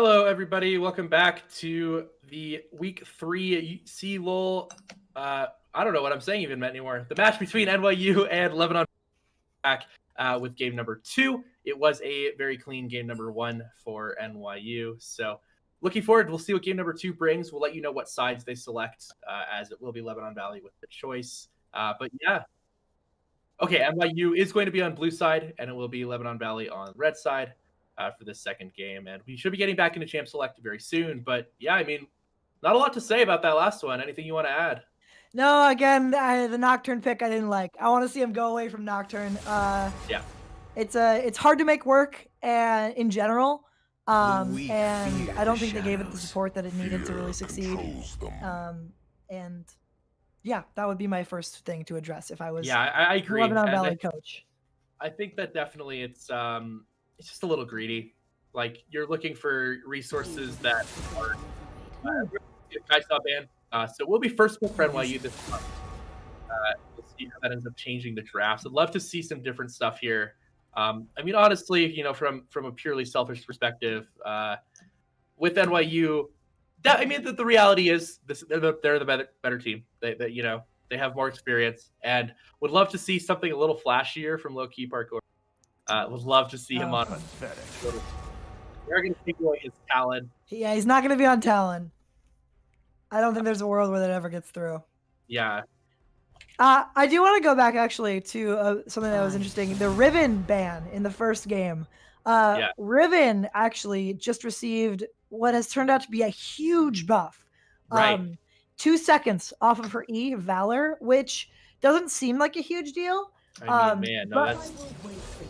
Hello, everybody. Welcome back to the Week 3 CLOL. I don't know what I'm saying even anymore. The match between NYU and Lebanon back with game number 2. It was a very clean game number 1 for NYU. So looking forward. We'll see what game number 2 brings. We'll let you know what sides they select, as it will be Lebanon Valley with the choice. But yeah. Okay, NYU is going to be on blue side, and it will be Lebanon Valley on red side. For this second game, and we should be getting back into Champ Select very soon. But yeah, I mean, not a lot to say about that last one. Anything you want to add? No, again, the Nocturne pick I didn't like. I want to see him go away from Nocturne. Yeah, it's hard to make work and in general, weak and fear I don't the think they gave it the shadows. support that it needed to really succeed. And yeah, that would be my first thing to address if I was I the agree. Lebanon And Valley coach. I think that definitely it's just a little greedy. Like, you're looking for resources that are Kai'Sa ban. So we'll be first pick for NYU this month. We'll see how that ends up changing the drafts. I'd love to see some different stuff here. I mean, honestly, from a purely selfish perspective, with NYU, I mean, the reality is they're the better team. They have more experience, and would love to see something a little flashier from low key parkour. Would love to see him on. They're going to take away his talent. Yeah, he's not going to be on Talon. I don't think there's a world where that ever gets through. Yeah. I do want to go back actually to something that was interesting. The Riven ban in the first game. Riven actually just received what has turned out to be a huge buff. Right. 2 seconds off of her E, Valor, which doesn't seem like a huge deal. I mean, man, no, that's...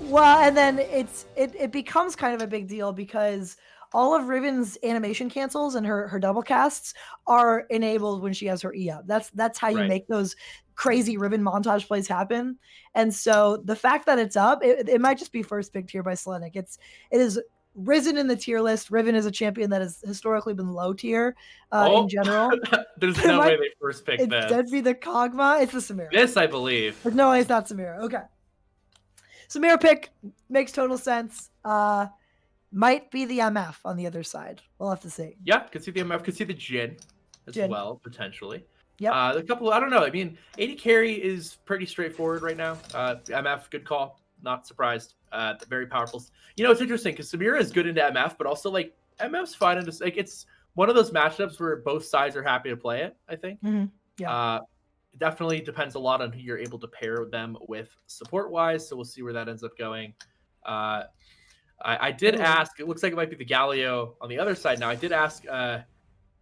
Well, and then it becomes kind of a big deal because all of Riven's animation cancels and her double casts are enabled when she has her E up. That's how you make those crazy Riven montage plays happen. And so the fact that it's up, it might just be first picked here by Slenic. It is risen in the tier list. Riven is a champion that has historically been low tier in general. There's no way they first picked this. It'd be the Kog'Maw. It's the Samira. This, I believe. But no, it's not Samira. Okay. Samira pick makes total sense. Might be the MF on the other side. We'll have to see. Yeah, could see the MF, could see the Jin as well, potentially. Yeah. A couple, I don't know. I mean, AD carry is pretty straightforward right now. MF, good call. Not surprised. Very powerful. It's interesting because Samira is good into MF, but also like MF's fine. And it's one of those matchups where both sides are happy to play it, I think. Mm-hmm. Yeah. It definitely depends a lot on who you're able to pair them with support-wise, so we'll see where that ends up going. I did ask, it looks like it might be the Galio on the other side now. I did ask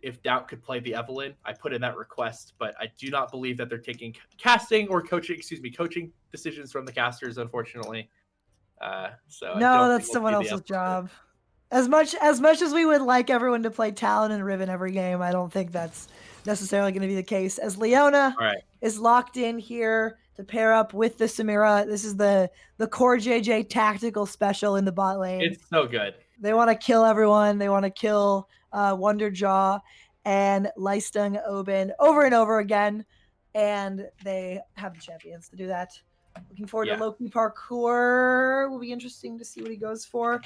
if Doubt could play the Evelyn. I put in that request, but I do not believe that they're taking coaching decisions from the casters, unfortunately. So no, that's someone else's job. As much as we would like everyone to play Talon and Riven every game, I don't think that's necessarily going to be the case. As Leona is locked in here to pair up with the Samira. This is the core JJ tactical special in the bot lane. It's so good. They want to kill everyone. They want to kill Wonderjaw and Leistung Oben over and over again, and they have the champions to do that. Looking forward to Loki parkour. Will be interesting to see what he goes for.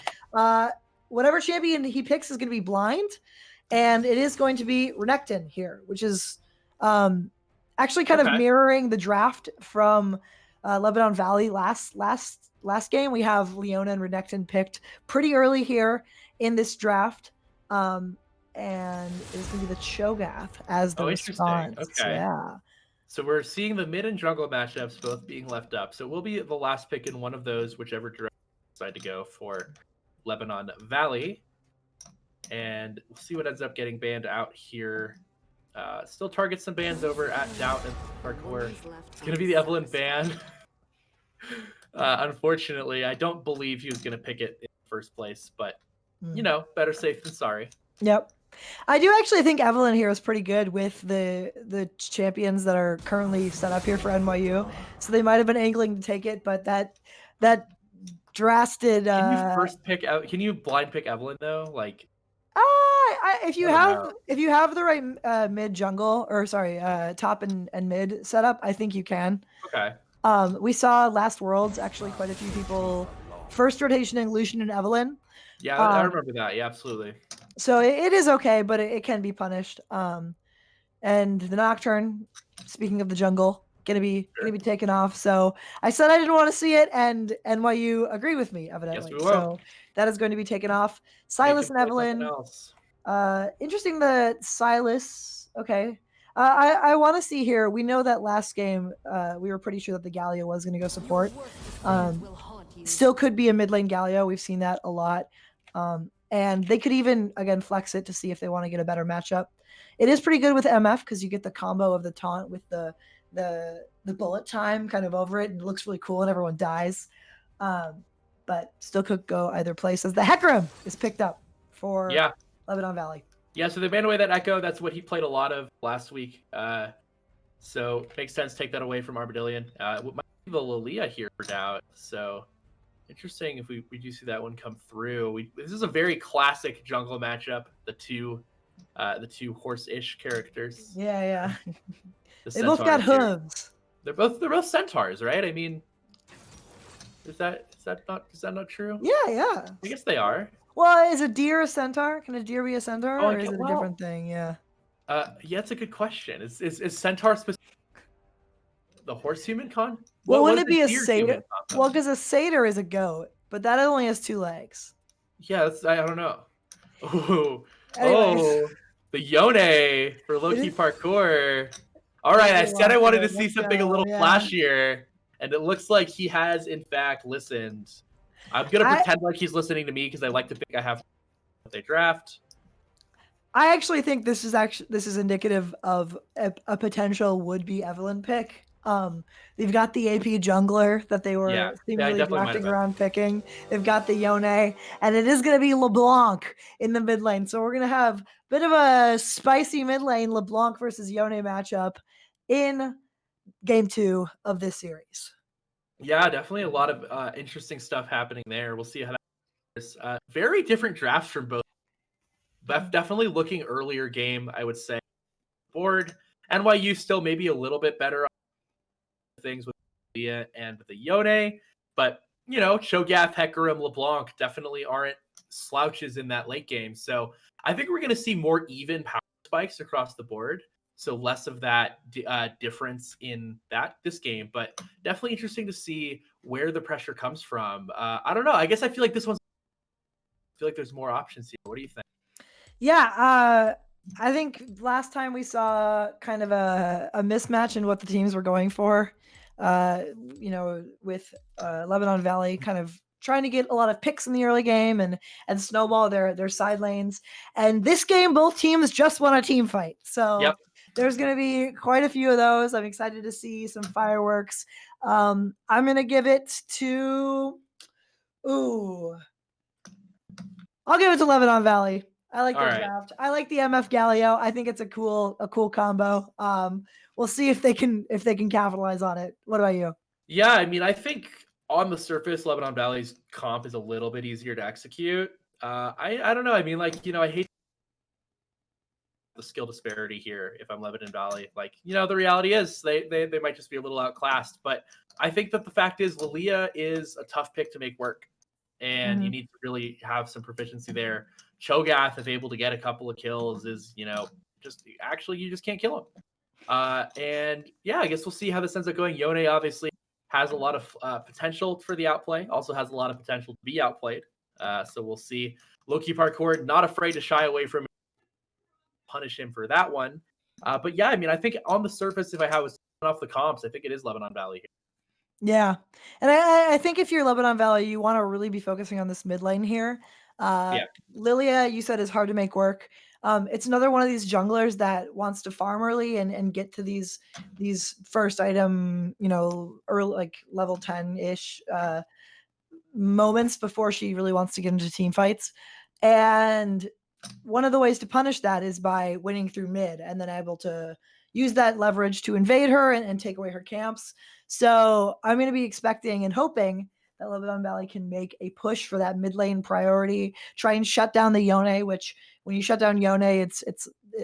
Whatever champion he picks is going to be blind, and it is going to be Renekton here, which is actually kind of mirroring the draft from Lebanon Valley last game. We have Leona and Renekton picked pretty early here in this draft, and it's going to be the Cho'Gath as the response. Okay. Yeah. So we're seeing the mid and jungle matchups both being left up. So we'll be the last pick in one of those, whichever direction we decide to go for Lebanon Valley. And we'll see what ends up getting banned out here. Still target some bans over at Doubt and Parkour. It's going to be the Evelyn ban. Unfortunately, I don't believe he was going to pick it in the first place, but, better safe than sorry. Yep. I do actually think Evelyn here is pretty good with the champions that are currently set up here for NYU. So they might have been angling to take it, but that drasted. Can you blind pick Evelyn though? Like, if you have the right mid jungle top and mid setup, I think you can. Okay. We saw last Worlds actually quite a few people first rotation in Lucian and Evelyn. Yeah, I remember that. Yeah, absolutely. So it is okay, but it can be punished. And the Nocturne, speaking of the jungle, gonna be taken off. So I said I didn't want to see it, and NYU agreed with me, Yes, evidently. we will. So that is going to be taken off. Make Silas him and play something Evelyn. else. Interesting that Silas. Okay. I want to see here. We know that last game, we were pretty sure that the Galio was going to go support. Still could be a mid lane Galio. We've seen that a lot. And they could even, again, flex it to see if they want to get a better matchup. It is pretty good with MF because you get the combo of the taunt with the bullet time kind of over it, and it looks really cool and everyone dies. But still could go either place as the Hecarim is picked up for Lebanon Valley. Yeah, so they banned away that Echo. That's what he played a lot of last week. So makes sense. Take that away from Armadillion. Might be the Lilia here now. So interesting if we do see that one come through. This is a very classic jungle matchup. The two horse-ish characters. Yeah. The they both got hooves. They're both centaurs, right? I mean, is that not true? Yeah. I guess they are. Well, is a deer a centaur? Can a deer be a centaur, or is it a different thing? Yeah. Yeah, it's a good question. Is centaur specific? The horse human con? Well, wouldn't it be a satyr? Well, because a satyr is a goat, but that only has 2 legs. Yeah, I don't know. Oh, Anyways. The Yone for low-key parkour. All right, I said I wanted to see something a little flashier, and it looks like he has, in fact, listened. I'm going to pretend like he's listening to me because I like to think I have what they draft. I actually think this is indicative of a potential would-be Evelyn pick. They've got the AP jungler that they were seemingly drafting around picking. They've got the Yone, and it is going to be LeBlanc in the mid lane. So we're going to have a bit of a spicy mid lane LeBlanc versus Yone matchup in game 2 of this series. Yeah, definitely a lot of interesting stuff happening there. We'll see how that goes. Very different drafts from both. Definitely looking earlier game, I would say. Board NYU still maybe a little bit better on things with Leah and with the Yone, but Cho'Gath, Hecarim, LeBlanc definitely aren't slouches in that late game. So I think we're going to see more even power spikes across the board. So less of that difference in this game, but definitely interesting to see where the pressure comes from. I don't know. I guess I feel like this one's. I feel like there's more options here. What do you think? Yeah, I think last time we saw kind of a mismatch in what the teams were going for. With Lebanon Valley kind of trying to get a lot of picks in the early game and snowball their side lanes. And this game, both teams just won a team fight. So there's going to be quite a few of those. I'm excited to see some fireworks. I'm going to give it to... I'll give it to Lebanon Valley. I like the draft. I like the MF Galio. I think it's a cool combo. We'll see if they can capitalize on it. What about you? Yeah, I mean, I think on the surface, Lebanon Valley's comp is a little bit easier to execute. I don't know. I mean, I hate the skill disparity here. If I'm Lebanon Valley, the reality is they might just be a little outclassed. But I think that the fact is Lilia is a tough pick to make work, and you need to really have some proficiency there. Cho'Gath, if able to get a couple of kills, is you just can't kill him. And yeah, I guess we'll see how this ends up going. Yone obviously has a lot of potential for the outplay, also has a lot of potential to be outplayed. So we'll see. Low-key parkour, not afraid to shy away from him, punish him for that one. But yeah, I mean, I think on the surface, if I was off the comps, I think it is Lebanon Valley here. Yeah. And I think if you're Lebanon Valley, you want to really be focusing on this mid lane here. Lilia, you said, is hard to make work. It's another one of these junglers that wants to farm early and get to these first item, early, level 10-ish moments before she really wants to get into team fights. And one of the ways to punish that is by winning through mid and then able to use that leverage to invade her and take away her camps. So I'm going to be expecting and hoping that Lebanon Valley can make a push for that mid lane priority, try and shut down the Yone, which when you shut down Yone, it's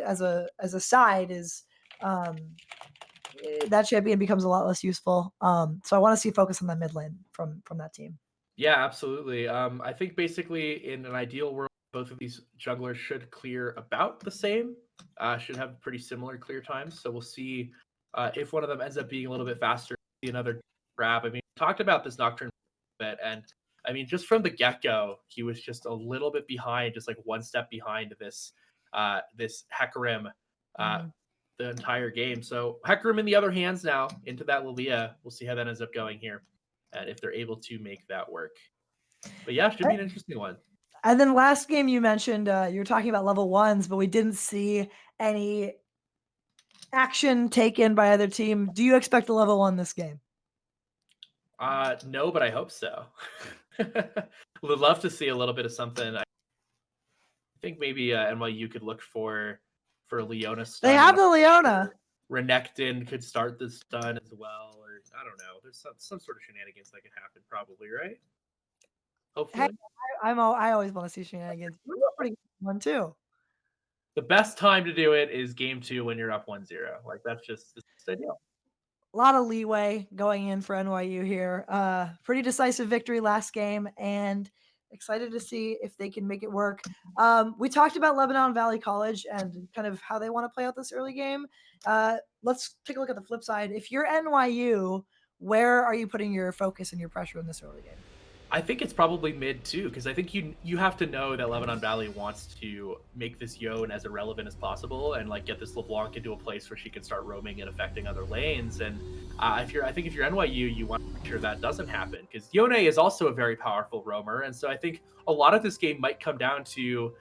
as a side is that champion becomes a lot less useful. So I want to see focus on that mid lane from that team. Yeah, absolutely. I think basically in an ideal world, both of these junglers should clear about the same, should have pretty similar clear times. So we'll see if one of them ends up being a little bit faster, see another grab. I mean, we talked about this Nocturne a bit, and I mean, just from the get-go, he was just a little bit behind, just like one step behind this Hecarim the entire game. So Hecarim in the other hands now into that Lilia. We'll see how that ends up going here, and if they're able to make that work. But yeah, it should be an interesting one. And then last game you mentioned, you were talking about level 1s, but we didn't see any action taken by either team. Do you expect a level 1 this game? No, but I hope so. Would love to see a little bit of something. I think maybe NYU could look for a Leona stun. They have the Leona. Renekton could start the stun as well, or I don't know. There's some sort of shenanigans that could happen, probably, right? Hopefully. Hey, I always want to see shenanigans. We're a pretty good one too. The best time to do it is game 2 when you're up 1-0. Like that's just ideal. A lot of leeway going in for NYU here. Pretty decisive victory last game, and excited to see if they can make it work. We talked about Lebanon Valley College and kind of how they want to play out this early game. Let's take a look at the flip side. If you're NYU, where are you putting your focus and your pressure in this early game? I think it's probably mid too, because I think you have to know that Lebanon Valley wants to make this Yone as irrelevant as possible, and like get this LeBlanc into a place where she can start roaming and affecting other lanes. And I think if you're NYU, you want to make sure that doesn't happen, because Yone is also a very powerful roamer, and so I think a lot of this game might come down to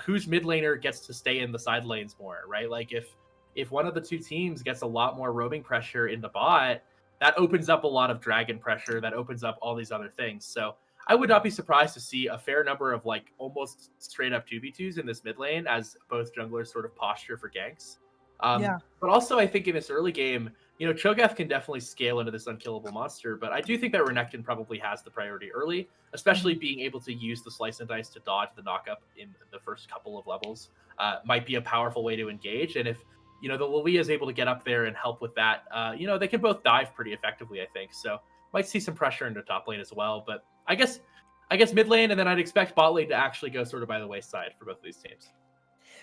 whose mid laner gets to stay in the side lanes more, right? Like if one of the two teams gets a lot more roaming pressure in the bot, that opens up a lot of dragon pressure, that opens up all these other things. So I would not be surprised to see a fair number of like almost straight up 2v2s in this mid lane as both junglers sort of posture for ganks. But also I think in this early game, Cho'Gath can definitely scale into this unkillable monster, but I do think that Renekton probably has the priority early, especially being able to use the slice and dice to dodge the knockup in the first couple of levels might be a powerful way to engage. And if the Lilia is able to get up there and help with that, they can both dive pretty effectively, I think. So might see some pressure into top lane as well. But I guess mid lane, and then I'd expect bot lane to actually go sort of by the wayside for both of these teams.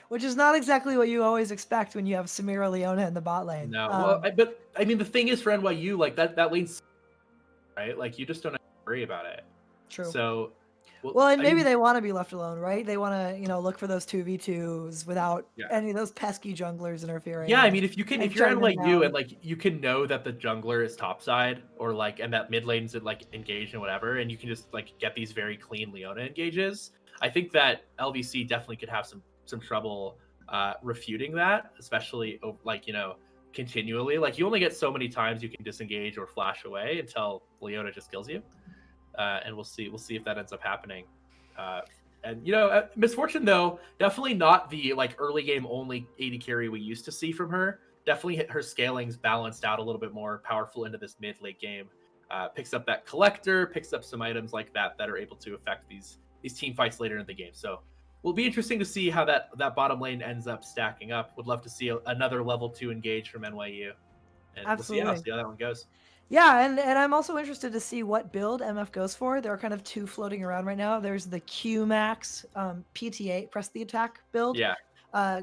Which is not exactly what you always expect when you have Samira Leona in the bot lane. No, but I mean, the thing is for NYU, like that lane's right. Like you just don't have to worry about it. True. So. Well, and maybe they want to be left alone, right? They want to, look for those 2v2s without any of those pesky junglers interfering. Yeah, I mean, if you're NYU and like you can know that the jungler is topside or like, and that mid lane's like engaged and whatever, and you can just like get these very clean Leona engages. I think that LVC definitely could have some trouble refuting that, especially like continually. Like you only get so many times you can disengage or flash away until Leona just kills you. And we'll see if that ends up happening. And Misfortune though, definitely not the like early game only AD carry we used to see from her. Definitely her scaling's balanced out a little bit more powerful into this mid late game. Picks up that collector, picks up some items like that are able to affect these team fights later in the game. So will be interesting to see how that bottom lane ends up stacking up. Would love to see another level 2 engage from NYU. And absolutely. We'll see how that one goes. Yeah, and I'm also interested to see what build MF goes for. There are kind of two floating around right now. There's the Q Max PTA, press the attack build. Yeah.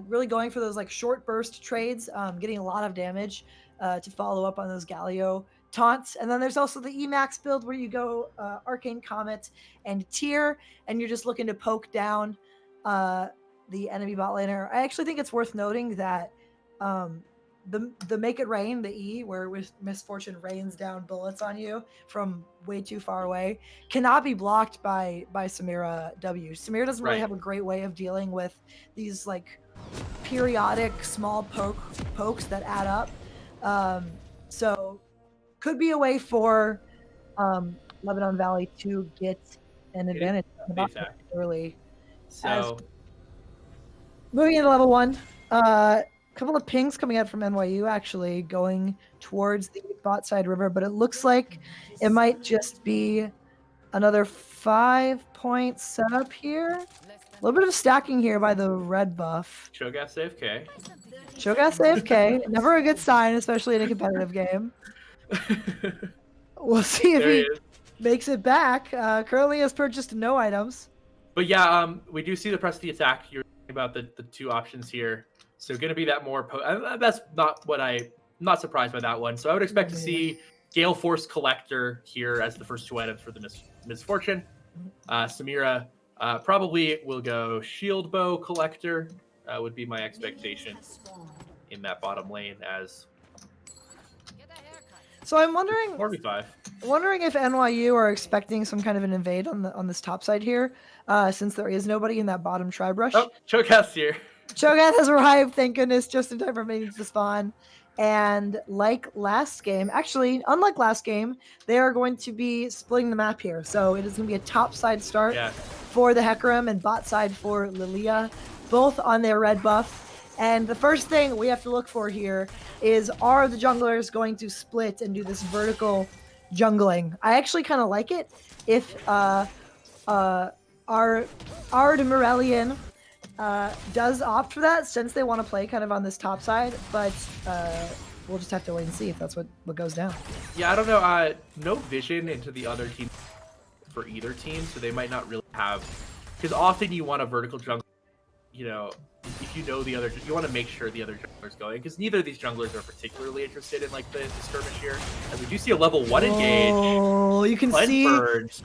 Really going for those like short burst trades, getting a lot of damage to follow up on those Galio taunts. And then there's also the Emax build where you go Arcane Comet and Tier, and you're just looking to poke down the enemy bot laner. I actually think it's worth noting that the Make It Rain, the E, where Misfortune rains down bullets on you from way too far away, cannot be blocked by Samira W. Samira doesn't really have a great way of dealing with these like periodic small pokes that add up. So could be a way for Lebanon Valley to get an advantage early. So moving into level 1, couple of pings coming out from NYU actually going towards the bot side river, but it looks like it might just be another 5-point setup here. A little bit of stacking here by the red buff. Cho'Gath AFK. Cho'Gath AFK. Never a good sign, especially in a competitive game. We'll see if he makes it back. Currently has purchased no items. But yeah, we do see the press the attack. You're talking about the two options here. So going to be that more. That's not what I'm not surprised by that one. So I would expect to see Gale Force Collector here as the first two items for the Misfortune. Samira probably will go Shield Bow Collector. Would be my expectation in that bottom lane as. So I'm wondering. 45. Wondering if NYU are expecting some kind of an invade on this top side here, since there is nobody in that bottom tribe rush. Oh, Cho'Gath's here. Cho'Gath has arrived, thank goodness, just in time for minions to spawn. And like last game, actually, unlike last game, they are going to be splitting the map here. So it is going to be a top side start for the Hecarim and bot side for Lilia, both on their red buff. And the first thing we have to look for here is, are the junglers going to split and do this vertical jungling? I actually kind of like it if our Demurelian does opt for that, since they want to play kind of on this top side, but we'll just have to wait and see if that's what goes down. Yeah, I don't know. No vision into the other team for either team, so they might not really have, because often you want a vertical jungle, you know, if you know the other, you want to make sure the other jungler's going, because neither of these junglers are particularly interested in like the skirmish here. And we do see a level 1 engage. Oh, you can see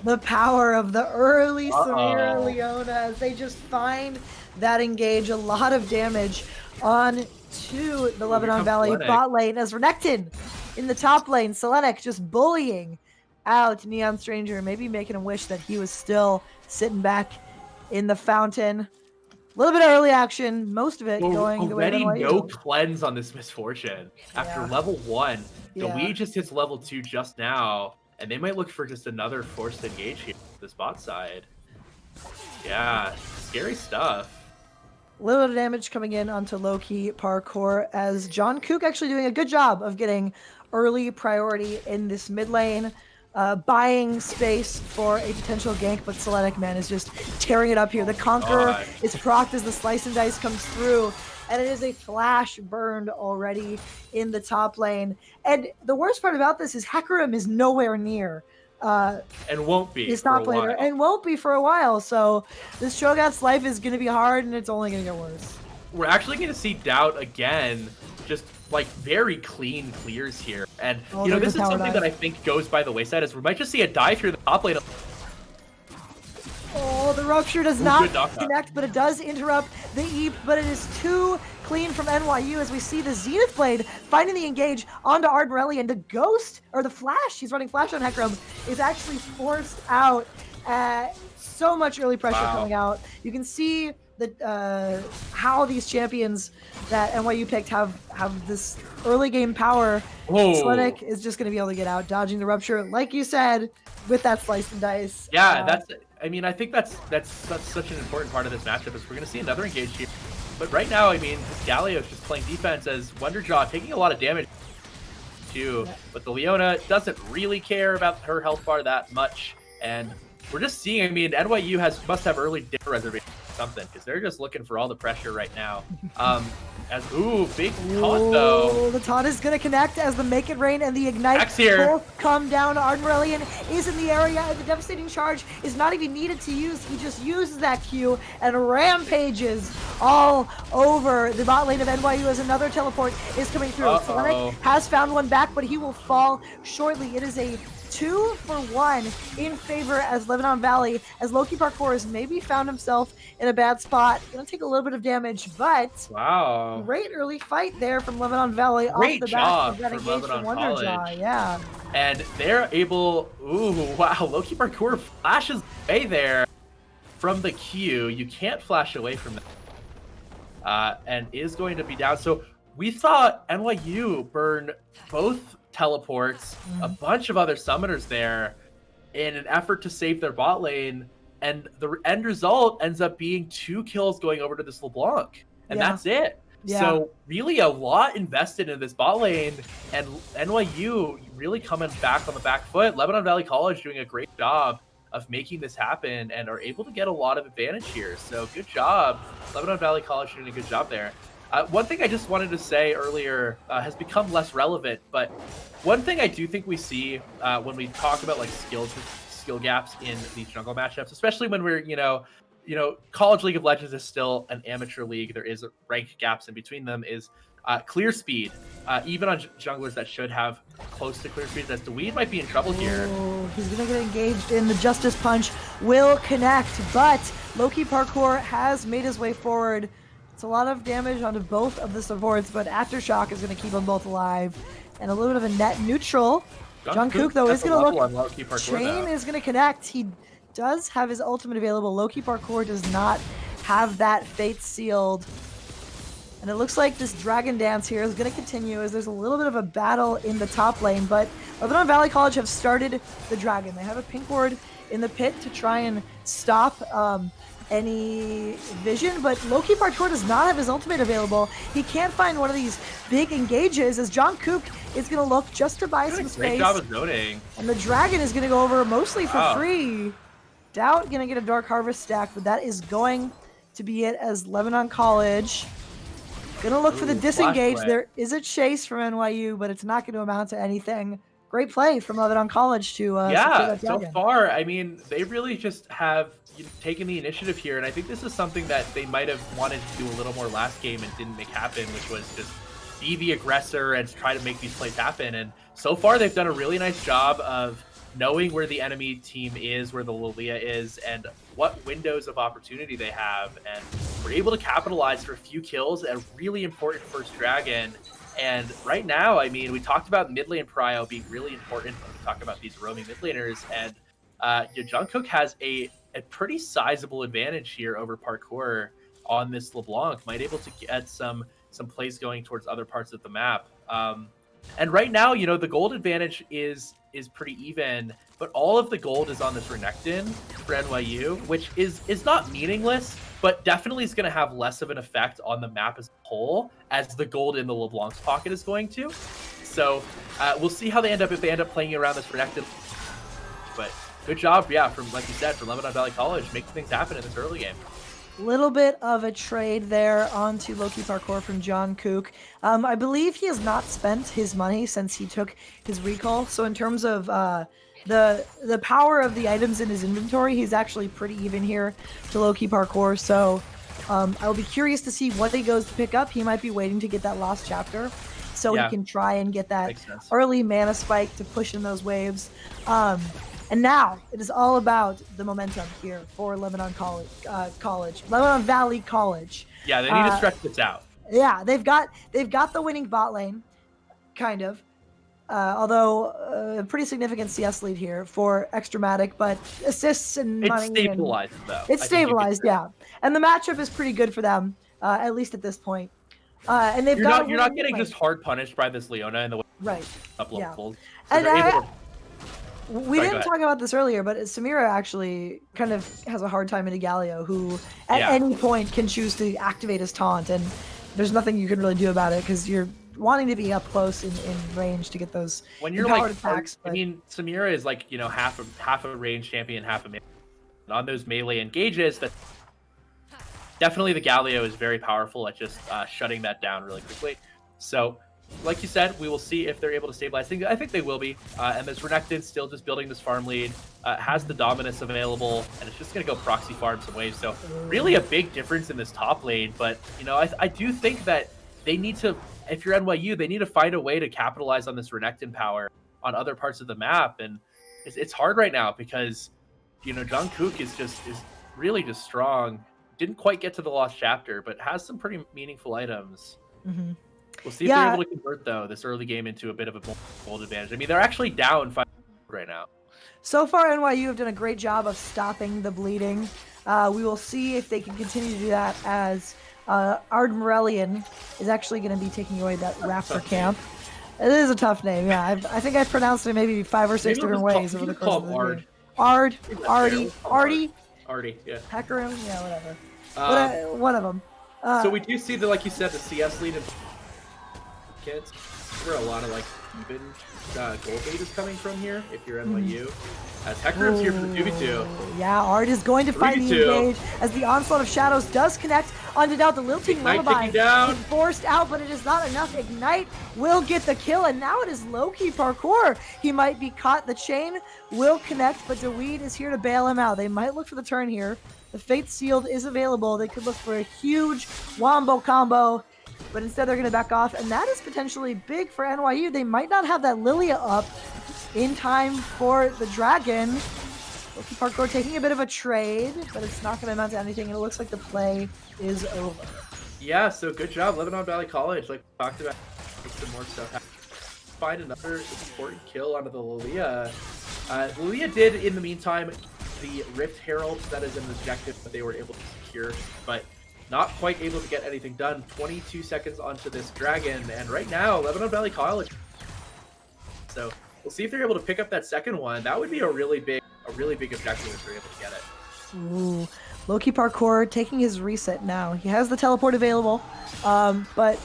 the power of the early Samira Leona as they just find that engage. A lot of damage on to the Lebanon Valley bot lane as Renekton in the top lane. Selenic just bullying out Neon Stranger, maybe making him wish that he was still sitting back in the fountain. A little bit of early action, most of it going the way of NYU. Already no cleanse on this Misfortune after level 1. The Wii just hits level 2 just now, and they might look for just another forced engage here this bot side. Yeah, scary stuff. A little bit of damage coming in onto low-key parkour as John Kook actually doing a good job of getting early priority in this mid lane. Buying space for a potential gank, but Selenic, man, is just tearing it up here. The Conqueror is procced as the Slice and Dice comes through, and it is a flash burned already in the top lane. And the worst part about this is Hecarim is nowhere near. And won't be his top laner, and won't be for a while. So this Cho'Gath's life is going to be hard, and it's only going to get worse. We're actually going to see Doubt again, just like very clean clears here. And you know, this is something that I think goes by the wayside, is we might just see a dive here in the top lane. Oh, the Rupture does not connect, but it does interrupt the Eep, but it is too clean from NYU as we see the Zenith Blade finding the engage onto Ardmorelli, and the Ghost, or the Flash, he's running Flash on Hecarim, is actually forced out. So much early pressure coming out. You can see that how these champions that NYU picked have this early game power. Selenic is just going to be able to get out, dodging the Rupture, like you said, with that Slice and Dice. Yeah, I mean, I think that's such an important part of this matchup, is we're going to see another engage here. But right now, I mean, this Galio's just playing defense as Wonderjaw, taking a lot of damage too. But the Leona doesn't really care about her health bar that much, and we're just seeing, I mean, NYU must have early dinner reservations or something, because they're just looking for all the pressure right now. Big taunt though. The taunt is going to connect as the Make It Rain and the Ignite both come down. Ardmorellian is in the area, and the Devastating Charge is not even needed to use. He just uses that Q and rampages all over the bot lane of NYU as another teleport is coming through. Selenic has found one back, but he will fall shortly. It is a 2-for-1 in favor as Lebanon Valley, as Loki Parkour has maybe found himself in a bad spot. Gonna take a little bit of damage, but great early fight there from Lebanon Valley off the back of that engage from Wonderjaw. Yeah. And they're able, Loki Parkour flashes away there from the Q. You can't flash away from that. And is going to be down. So we thought NYU burn both teleports, a bunch of other summoners there in an effort to save their bot lane, and the end result ends up being 2 kills going over to this LeBlanc, and that's it. So really a lot invested in this bot lane, and NYU really coming back on the back foot. Lebanon Valley College doing a great job of making this happen and are able to get a lot of advantage here. So good job, Lebanon Valley College doing a good job there. One thing I just wanted to say earlier has become less relevant, but one thing I do think we see when we talk about like skill gaps in these jungle matchups, especially when we're, you know, College League of Legends is still an amateur league. There is rank gaps in between them. Is clear speed, even on junglers that should have close to clear speed. As Dweed might be in trouble here. Oh, he's gonna get engaged in the Justice Punch. Will connect, but Loki Parkour has made his way forward. It's a lot of damage onto both of the supports, but Aftershock is gonna keep them both alive. And a little bit of a net neutral. Jungkook though is gonna look. Chain is gonna connect. He does have his ultimate available. Loki Parkour does not have that fate sealed. And it looks like this Dragon Dance here is going to continue as there's a little bit of a battle in the top lane, but Lebanon Valley College have started the Dragon. They have a pink ward in the pit to try and stop any vision, but Loki Parkour does not have his ultimate available. He can't find one of these big engages as Jungkook is going to look just to buy some space. Great job of zoning. And the Dragon is going to go over mostly for free. Doubt going to get a Dark Harvest stack, but that is going to be it as Lebanon College gonna look for the disengage. There is a chase from NYU, but it's not going to amount to anything. Great play from Lebanon College to yeah. So far, I mean, they really just have taken the initiative here, and I think this is something that they might have wanted to do a little more last game and didn't make happen, which was just be the aggressor and try to make these plays happen. And so far, they've done a really nice job of knowing where the enemy team is, where the Lilia is, and what windows of opportunity they have, and we're able to capitalize for a few kills, a really important first Dragon. And right now, I mean, we talked about mid lane prio being really important when we talk about these roaming mid laners, and Jungkook has a pretty sizable advantage here over Parkour on this LeBlanc, might able to get some plays going towards other parts of the map. And right now, the gold advantage is pretty even, but all of the gold is on this Renekton for NYU, which is not meaningless, but definitely is going to have less of an effect on the map as a whole as the gold in the LeBlanc's pocket is going to. So we'll see how they end up if they end up playing around this Renekton. But good job, yeah, from, like you said, from Lebanon Valley College, making things happen in this early game. Little bit of a trade there onto Loki Parkour from Jungkook. I believe he has not spent his money since he took his recall. So in terms of the power of the items in his inventory, he's actually pretty even here to Loki Parkour. So I'll be curious to see what he goes to pick up. He might be waiting to get that lost chapter so he can try and get that early mana spike to push in those waves. And now it is all about the momentum here for Lebanon College, Lebanon Valley College. Yeah, they need to stretch this out. Yeah, they've got the winning bot lane, kind of. Although a pretty significant CS lead here for Extramatic, but assists and money. It's stabilized though. It's stabilized, yeah. And the matchup is pretty good for them, at least at this point. And they've you're not getting just hard punished by this Leona in the way up levels. And we didn't talk about this earlier, but Samira actually kind of has a hard time into Galio, who at any point can choose to activate his taunt, and there's nothing you can really do about it because you're wanting to be up close in range to get those when you're like attacks. I mean, Samira is like half a range champion, half a melee. And on those melee engages, that definitely the Galio is very powerful at just shutting that down really quickly. So, like you said, we will see if they're able to stabilize things. I think they will be. And this Renekton still just building this farm lead, has the Dominus available, and it's just going to go proxy farm some waves. So really a big difference in this top lane. But, I do think that they need to, if you're NYU, they need to find a way to capitalize on this Renekton power on other parts of the map. And it's hard right now because, Jungkook is really just strong. Didn't quite get to the lost chapter, but has some pretty meaningful items. Mm-hmm. We'll see if they're able to convert, though, this early game into a bit of a gold advantage. I mean, they're actually down 5 right now. So far, NYU have done a great job of stopping the bleeding. We will see if they can continue to do that as Ard Morellian is actually going to be taking away that Raptor camp. It is a tough name, yeah. I think I've pronounced it maybe 5 or 6 different ways over the course of the game. Ardy, yeah. Hecarim, yeah, whatever. One of them. So we do see like you said, the CS lead in kids. Where a lot of even gold bait is coming from here. If you're NYU, as Hecarim's here for the 2v2. Yeah, Ard is going to find the engage as the onslaught of shadows does connect onto Doubt. The lilting lullaby is forced out, but it is not enough. Ignite will get the kill, and now it is Loki Parkour. He might be caught. The chain will connect, but Dweed is here to bail him out. They might look for the turn here The Fate Sealed is available. They could look for a huge wombo combo, but instead they're going to back off, and that is potentially big for NYU. They might not have that Lilia up in time for the Dragon. Loki Parkour taking a bit of a trade, but it's not going to amount to anything, and it looks like the play is over. Yeah, so good job, Lebanon Valley College. Like we talked about, make some more stuff happen. Find another important kill onto the Lilia. Lilia did, in the meantime, the Rift Herald. That is an objective that they were able to secure, but not quite able to get anything done. 22 seconds onto this Dragon, and right now, Lebanon Valley College. So we'll see if they're able to pick up that second one. That would be a really big objective if they're able to get it. Ooh. Loki Parkour taking his reset now. He has the teleport available, but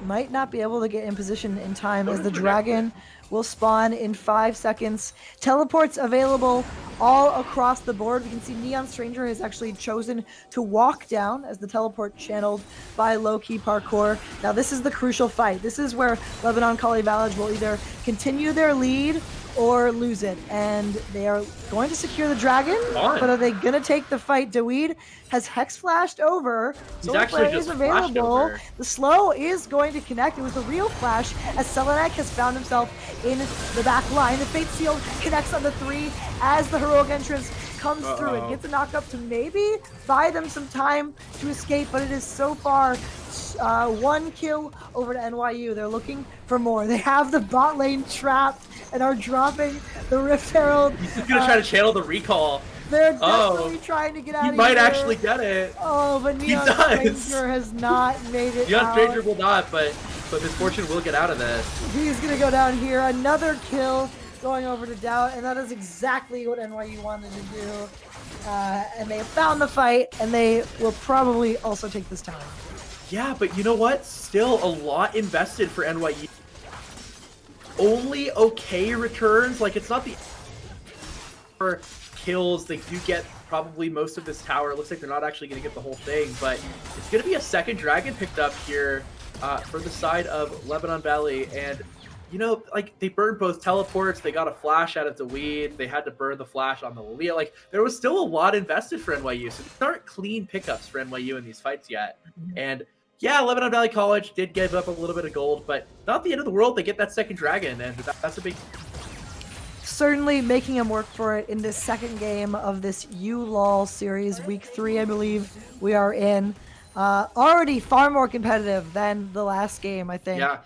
might not be able to get in position in time as the Dragon will spawn in 5 seconds. Teleports available all across the board. We can see Neon Stranger has actually chosen to walk down as the teleport channeled by Loki Parkour. Now this is the crucial fight. This is where Lebanon College will either continue their lead or lose it, and they are going to secure the Dragon, but are they going to take the fight? Dweed has Hex flashed over. He's actually just flashed over. The slow is going to connect. It was the real flash as Selenek has found himself in the back line. The Fate Sealed connects on the 3 as the heroic entrance comes through. It gets a knock up to maybe buy them some time to escape, but it is so far 1 kill over to NYU. They're looking for more. They have the bot lane trapped and are dropping the Rift Herald. He's just gonna try to channel the recall. They're definitely trying to get out of here. He might actually get it. Oh, but Neon Stranger has not made it Neon out. Stranger will not, but Misfortune will get out of this. He's gonna go down here. Another kill going over to Doubt, and that is exactly what NYU wanted to do. And they found the fight, and they will probably also take this tower. Yeah, but you know what? Still a lot invested for NYU. Only okay returns. Like, it's not the kills. They do get probably most of this tower. It looks like they're not actually going to get the whole thing, but it's going to be a second Dragon picked up here for the side of Lebanon Valley. And, you know, like, they burned both teleports. They got a flash out of Dweed. They had to burn the flash on the Lilia. Like, there was still a lot invested for NYU. So these aren't clean pickups for NYU in these fights yet. And yeah, Lebanon Valley College did give up a little bit of gold, but not the end of the world. They get that second Dragon, and that's a big... Certainly making him work for it in this second game of this ULOL series, week 3, I believe we are in. Already far more competitive than the last game, I think. Yeah.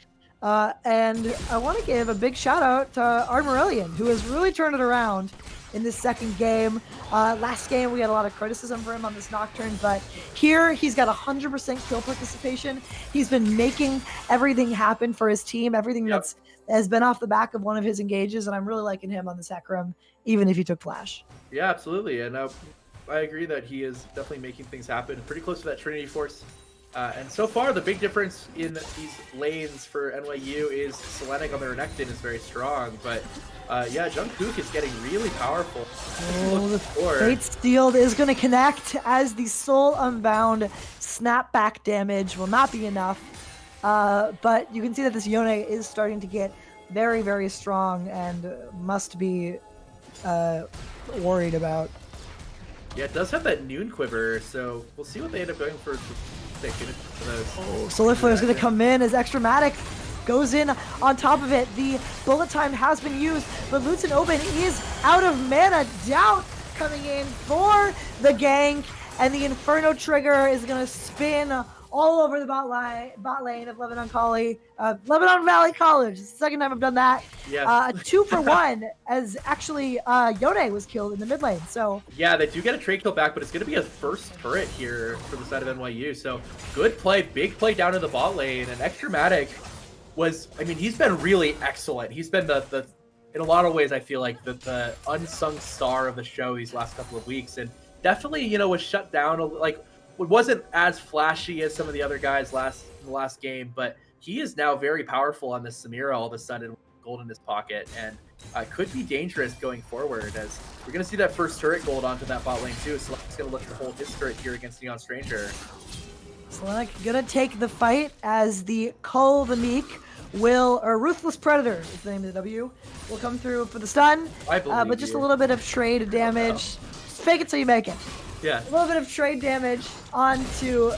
And I want to give a big shout out to Armorellian, who has really turned it around in this second game. Last game we had a lot of criticism for him on this Nocturne, but here he's got 100% kill participation. He's been making everything happen for his team, everything has been off the back of one of his engages, and I'm really liking him on this Hecarim, even if he took Flash. Yeah, absolutely, and I agree that he is definitely making things happen. Pretty close to that Trinity Force. And so far, the big difference in these lanes for NYU is Selenek on their Renekton is very strong, but yeah, Jungkook is getting really powerful. Oh, the Fate Sealed is going to connect as the Soul Unbound snapback damage will not be enough. But you can see that this Yone is starting to get very, very strong and must be worried about. Yeah, it does have that Noon Quiver, so we'll see what they end up going for. Oh, Solar Flare is going to come in as Extramatic goes in on top of it. The bullet time has been used, but Luton Open is out of mana. Doubt coming in for the gank, and the Inferno Trigger is going to spin all over the bot lane of Lebanon Valley College. It's the second time I've done that. Yes. 2 for 1, as actually Yone was killed in the mid lane. So yeah, they do get a trade kill back, but it's going to be a first turret here for the side of NYU. So good play, big play down in the bot lane, and Extramatic was, I mean, he's been really excellent. He's been the in a lot of ways, I feel like the unsung star of the show these last couple of weeks, and definitely, you know, was shut down. Like, it wasn't as flashy as some of the other guys in the last game, but he is now very powerful on this Samira all of a sudden with gold in his pocket, and could be dangerous going forward, as we're going to see that first turret gold onto that bot lane too, so it's going to look to hold his turret here against Neon Stranger. Selenek gonna take the fight as the Cull the Meek or Ruthless Predator is the name of the W, will come through for the stun, I believe but just a little bit of trade damage. Fake it till you make it. Yeah. A little bit of trade damage onto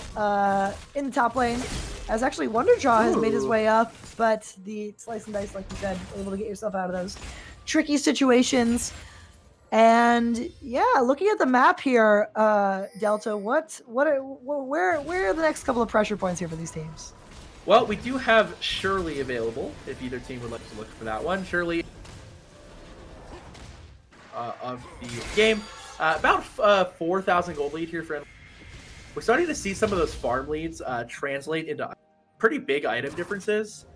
in the top lane, as actually Wonderjaw has made his way up, but the slice and dice, like you said, able to get yourself out of those tricky situations. And yeah, looking at the map here, Delta, where are the next couple of pressure points here for these teams? Well, we do have Shirley available if either team would like to look for that one. Shirley of the game. About 4,000 gold lead here for NYU. We're starting to see some of those farm leads translate into pretty big item differences.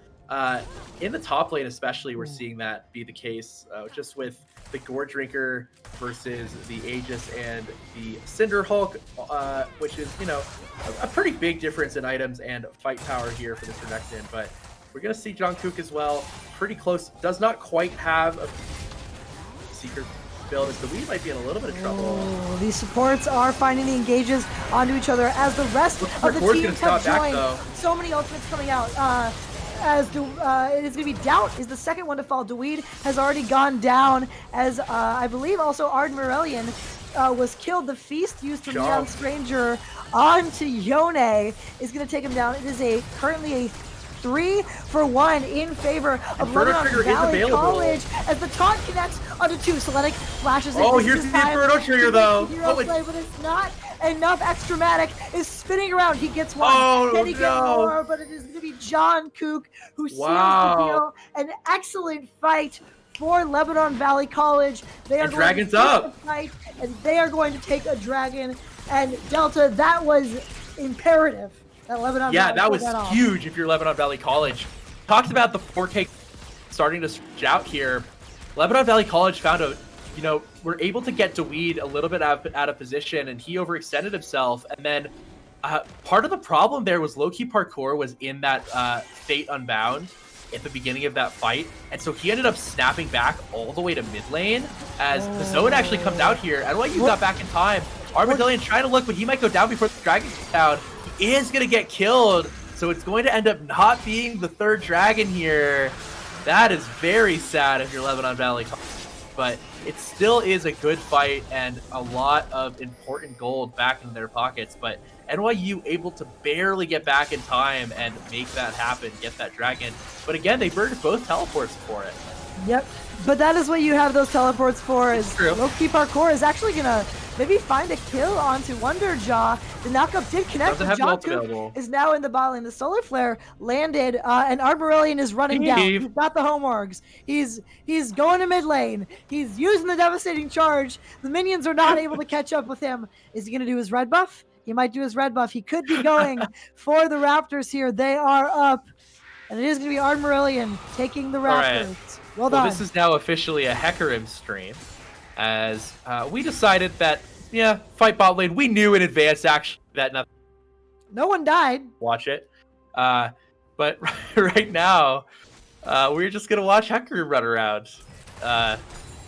In the top lane especially, we're seeing that be the case, just with the Gore Drinker versus the Aegis and the Cinder Hulk, which is, you know, a pretty big difference in items and fight power here for the Renekton. But we're going to see Jungkook as well. Pretty close. Does not quite have a secret build, as the Weed might be in a little bit of trouble. Oh, these supports are finding the engages onto each other as the rest of the teams have joined. So many ultimates coming out. As it is going to be Doubt is the second one to fall. Dweed has already gone down, as I believe also Ard Morellian was killed. The feast used from Neon Stranger onto Yone is going to take him down. It is currently a 3-for-1 in favor of Lebanon Valley College as the taunt connects onto 2. Selenic flashes in. Oh, here's the Inferno Trigger though. But it's not enough. Extramatic is spinning around. He gets one. Oh, Can he get more? But it is going to be Jungkook who seals the deal. An excellent fight for Lebanon Valley College. They are going to take the fight, and they are going to take a dragon. And Delta, that was imperative. That Lebanon Valley that was huge if you're Lebanon Valley College. Talked about the 4K starting to switch out here. Lebanon Valley College found were able to get Dweed a little bit out of position, and he overextended himself. And then part of the problem there was low-key parkour was in that Fate Unbound at the beginning of that fight. And so he ended up snapping back all the way to mid lane as the zone actually comes out here. NYU got back in time. Armadillion trying to look, but he might go down before the dragon gets down. He is going to get killed, so it's going to end up not being the third dragon here. That is very sad if you're Lebanon Valley. But it still is a good fight and a lot of important gold back in their pockets. But NYU able to barely get back in time and make that happen, get that dragon. But again, they burned both teleports for it. Yep, but that is what you have those teleports for. Is low-key parkour is actually going to maybe find a kill onto Wonderjaw. The knockup did connect, but Jungkook is now in the bot lane. The Solar Flare landed, and Arborelian is running down. He's got the home orgs. He's going to mid lane. He's using the devastating charge. The minions are not able to catch up with him. Is he going to do his red buff? He might do his red buff. He could be going for the Raptors here. They are up, and it is going to be Arborelian taking the Raptors. Right. Well done. This is now officially a Hecarim stream, as we decided that, fight bot lane. We knew in advance, actually, that nothing. No one died. Watch it. But right now, we're just going to watch Hecarim run around.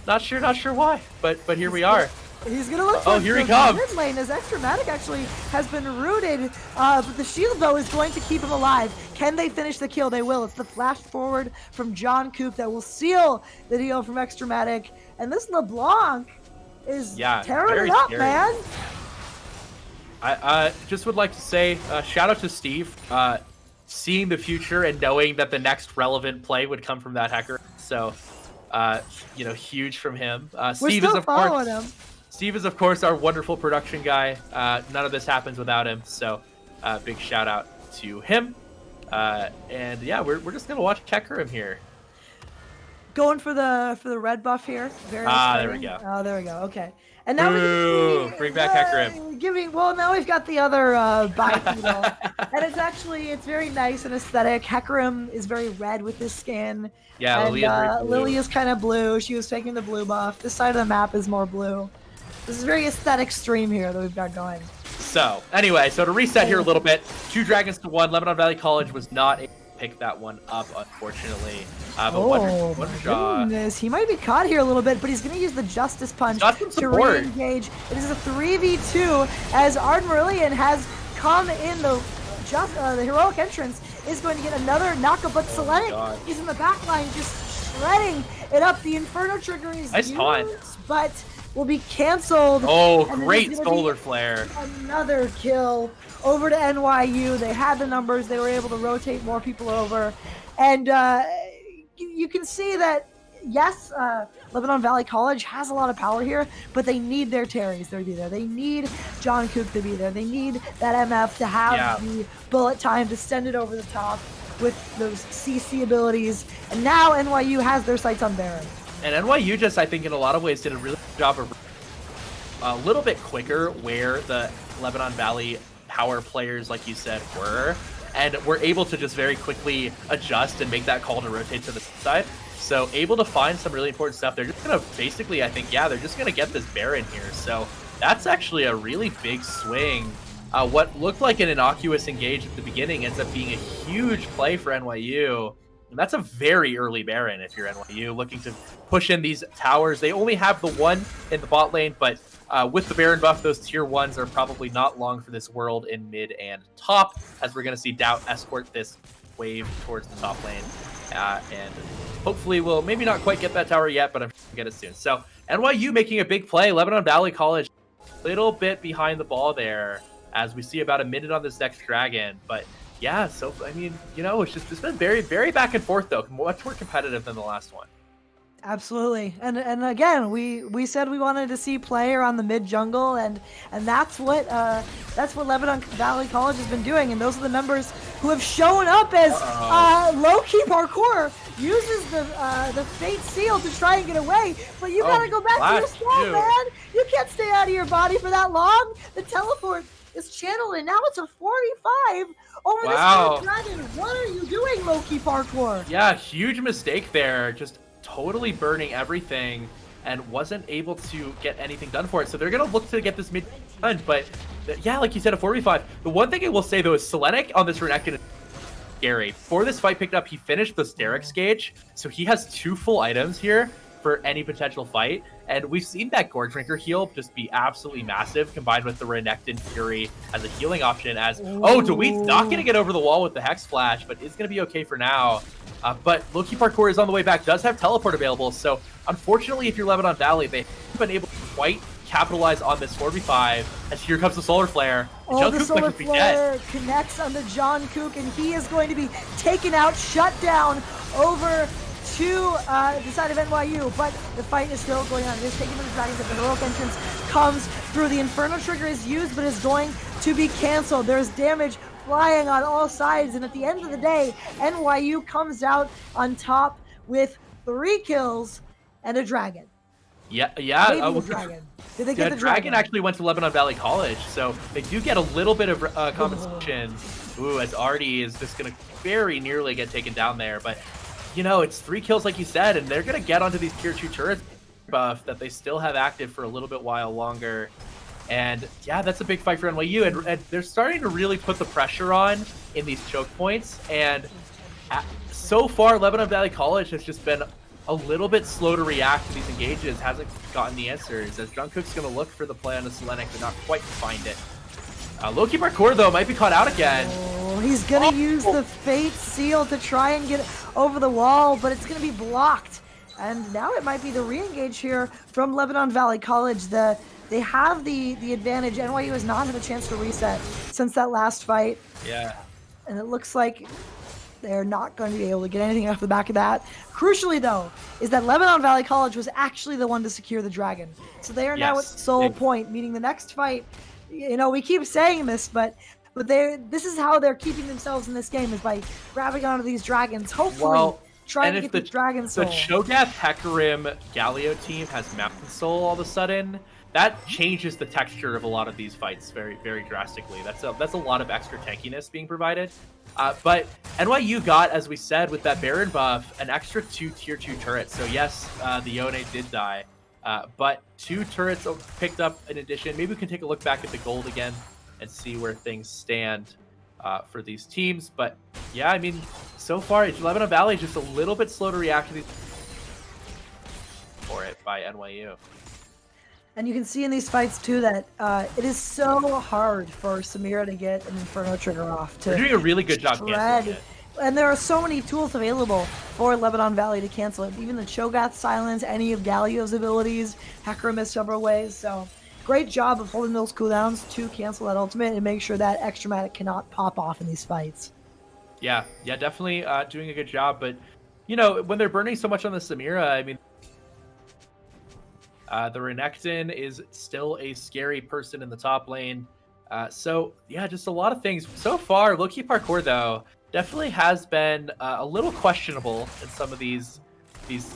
Not sure why, but here we are. He's going to look for here he comes. Mid lane, as Extramatic actually has been rooted, but the shield, though, is going to keep him alive. Can they finish the kill? They will. It's the flash forward from Jungkook that will seal the deal from Extramatic. And this LeBlanc is tearing it up, scary. Man. I just would like to say shout out to Steve, seeing the future and knowing that the next relevant play would come from that hacker. So, huge from him. Steve is, of course, Steve is, of course, our wonderful production guy. None of this happens without him. So, big shout out to him. And yeah, we're just gonna watch Hecarim here. Going for the red buff here. Very there we go. Oh, there we go. Okay. And now bring back Hecarim. Now we've got the other bipedal. And it's very nice and aesthetic. Hecarim is very red with his skin. Yeah, and, Lily is kind of blue. She was taking the blue buff. This side of the map is more blue. This is a very aesthetic stream here that we've got going. So, anyway, to reset here a little bit, 2 dragons to 1. Lebanon Valley College was not able to pick that one up, unfortunately. But Wonderjaw, goodness. He might be caught here a little bit, but he's going to use the Justice Punch to re-engage. It is a 3v2 as Ard Morellian has come in the heroic entrance, is going to get another knockup, but Selenic is in the back line just shredding it up. The Inferno Trigger is used, but will be canceled. Oh, and great there's gonna be solar flare. Another kill over to NYU. They had the numbers. They were able to rotate more people over. And you can see that, yes, Lebanon Valley College has a lot of power here, but they need their Terrys to be there. They need John Cook to be there. They need that MF to have the bullet time to send it over the top with those CC abilities. And now NYU has their sights on Baron. And NYU just, I think, in a lot of ways did a really good job of a little bit quicker where the Lebanon Valley power players, like you said, were. And were able to just very quickly adjust and make that call to rotate to the side. So able to find some really important stuff. They're just going to basically, I think, they're just going to get this Baron here. So that's actually a really big swing. What looked like an innocuous engage at the beginning ends up being a huge play for NYU. And that's a very early Baron if you're NYU, looking to push in these towers. They only have the one in the bot lane, but with the Baron buff, those tier 1s are probably not long for this world in mid and top, as we're going to see Doubt escort this wave towards the top lane. And hopefully we'll maybe not quite get that tower yet, but I'm sure we'll get it soon. So NYU making a big play. Lebanon Valley College a little bit behind the ball there, as we see about a minute on this next dragon. But yeah, so I mean, you know, it's been very, very back and forth though, much more competitive than the last one. Absolutely, and again, we said we wanted to see play around the mid jungle, and that's what Lebanon Valley College has been doing, and those are the members who have shown up as low-key parkour uses the Fate Seal to try and get away, but you gotta go back to your spawn, man. You can't stay out of your body for that long. The teleport is channeled, and now it's a 45 over this dragon. What are you doing, low-key parkour? Yeah, huge mistake there. Just totally burning everything and wasn't able to get anything done for it. So they're going to look to get this mid done. But yeah, like you said, a 4v5. The one thing I will say, though, is Selenic on this Renekton is scary. Before this fight picked up, he finished the Sterix gauge. So he has 2 full items here for any potential fight. And we've seen that Gore Drinker heal just be absolutely massive, combined with the Renekton Fury as a healing option. As Dweet's not going to get over the wall with the Hex Flash, but is going to be okay for now. But Loki Parkour is on the way back, does have teleport available. So unfortunately, if you're Lebanon Valley, they haven't been able to quite capitalize on this 4v5. As here comes the Solar Flare. The Solar Flare connects on the John Cook, and he is going to be taken out, shut down over to the side of NYU, but the fight is still going on. It is taking the dragons. The heroic entrance comes through. The Inferno trigger is used, but is going to be canceled. There's damage flying on all sides, and at the end of the day, NYU comes out on top with 3 kills and a dragon. Yeah. The dragon. Did they get the dragon? Actually went to Lebanon Valley College, so they do get a little bit of compensation. Ooh, as Artie is just going to very nearly get taken down there, but you know, it's 3 kills like you said, and they're going to get onto these tier 2 turrets buff that they still have active for a little bit while longer. And yeah, that's a big fight for NYU, and they're starting to really put the pressure on in these choke points. And so far, Lebanon Valley College has just been a little bit slow to react to these engages, hasn't gotten the answers, as John Cook's going to look for the play on the Selenic, but not quite find it. Loki Parkour, though, might be caught out again. He's going to use the Fate Seal to try and get over the wall, but it's going to be blocked. And now it might be the re-engage here from Lebanon Valley College. They have the advantage. NYU has not had a chance to reset since that last fight. Yeah. And it looks like they're not going to be able to get anything off the back of that. Crucially, though, is that Lebanon Valley College was actually the one to secure the dragon. So they are now at sole point, meaning the next fight, you know, we keep saying this, but this is how they're keeping themselves in this game, is by grabbing onto these dragons, hopefully trying to get the dragon soul. The Cho'Gath Hecarim Galio team has Mountain Soul all of a sudden. That changes the texture of a lot of these fights very, very drastically. That's a lot of extra tankiness being provided. But NYU got, as we said, with that Baron buff, an extra 2 tier 2 turrets. So yes, the Yone did die. But 2 turrets picked up in addition. Maybe we can take a look back at the gold again and see where things stand for these teams. But yeah, I mean, so far, Lebanon Valley is just a little bit slow to react to these for it by NYU. And you can see in these fights too that it is so hard for Samira to get an Inferno trigger off. They're doing a really good job canceling it. And there are so many tools available for Lebanon Valley to cancel it. Even the Cho'Gath silence, any of Galio's abilities, Hecarim missed several ways. So great job of holding those cooldowns to cancel that ultimate and make sure that Extramatic cannot pop off in these fights. Yeah, definitely doing a good job. But, you know, when they're burning so much on the Samira, I mean, the Renekton is still a scary person in the top lane. So, yeah, just a lot of things. So far, low-key parkour, though, definitely has been a little questionable in some of these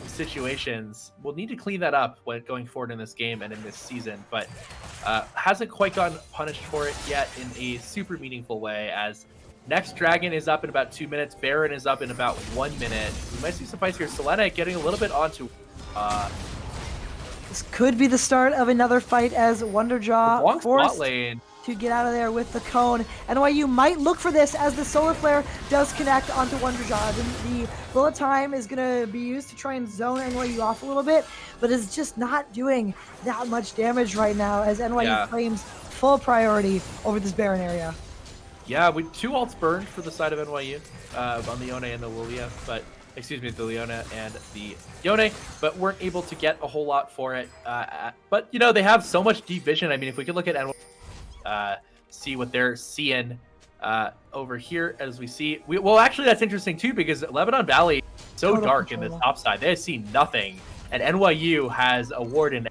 situations. We'll need to clean that up when going forward in this game and in this season, but hasn't quite gotten punished for it yet in a super meaningful way, as next Dragon is up in about 2 minutes, Baron is up in about 1 minute. We might see some fights here. Selena getting a little bit onto... This could be the start of another fight as Wonderjaw forced lane to get out of there with the cone. NYU might look for this as the Solar Flare does connect onto Wonderjaw. The bullet time is going to be used to try and zone NYU off a little bit, but it's just not doing that much damage right now as NYU claims full priority over this Baron area. Yeah, with 2 ults burned for the side of NYU on the Yone and the Lilia, but excuse me, the Leona and the Yone, but weren't able to get a whole lot for it. But, you know, they have so much deep vision. I mean, if we could look at NYU, see what they're seeing over here as we see. Well, actually, that's interesting, too, because Lebanon Valley is so dark in the top side. They see nothing, and NYU has a ward in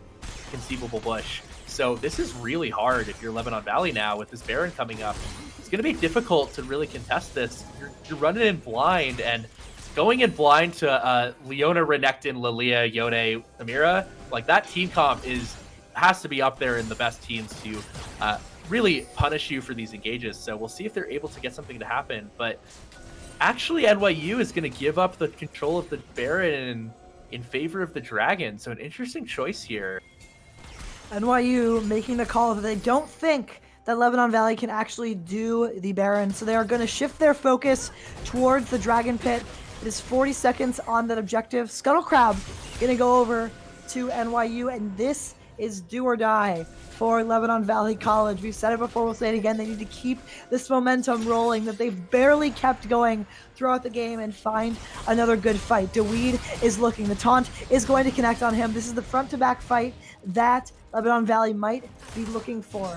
conceivable bush. So this is really hard if you're Lebanon Valley now with this Baron coming up. It's going to be difficult to really contest this. You're running in blind, and going in blind to Leona, Renekton, Lilia, Yone, Amira, like that team comp has to be up there in the best teams to really punish you for these engages. So we'll see if they're able to get something to happen. But actually, NYU is going to give up the control of the Baron in favor of the Dragon. So an interesting choice here. NYU making the call that they don't think that Lebanon Valley can actually do the Baron. So they are going to shift their focus towards the Dragon Pit. It is 40 seconds on that objective. Scuttle Crab going to go over to NYU, and this is do or die for Lebanon Valley College. We've said it before, we'll say it again. They need to keep this momentum rolling that they've barely kept going throughout the game and find another good fight. Deweed is looking. The taunt is going to connect on him. This is the front-to-back fight that Lebanon Valley might be looking for.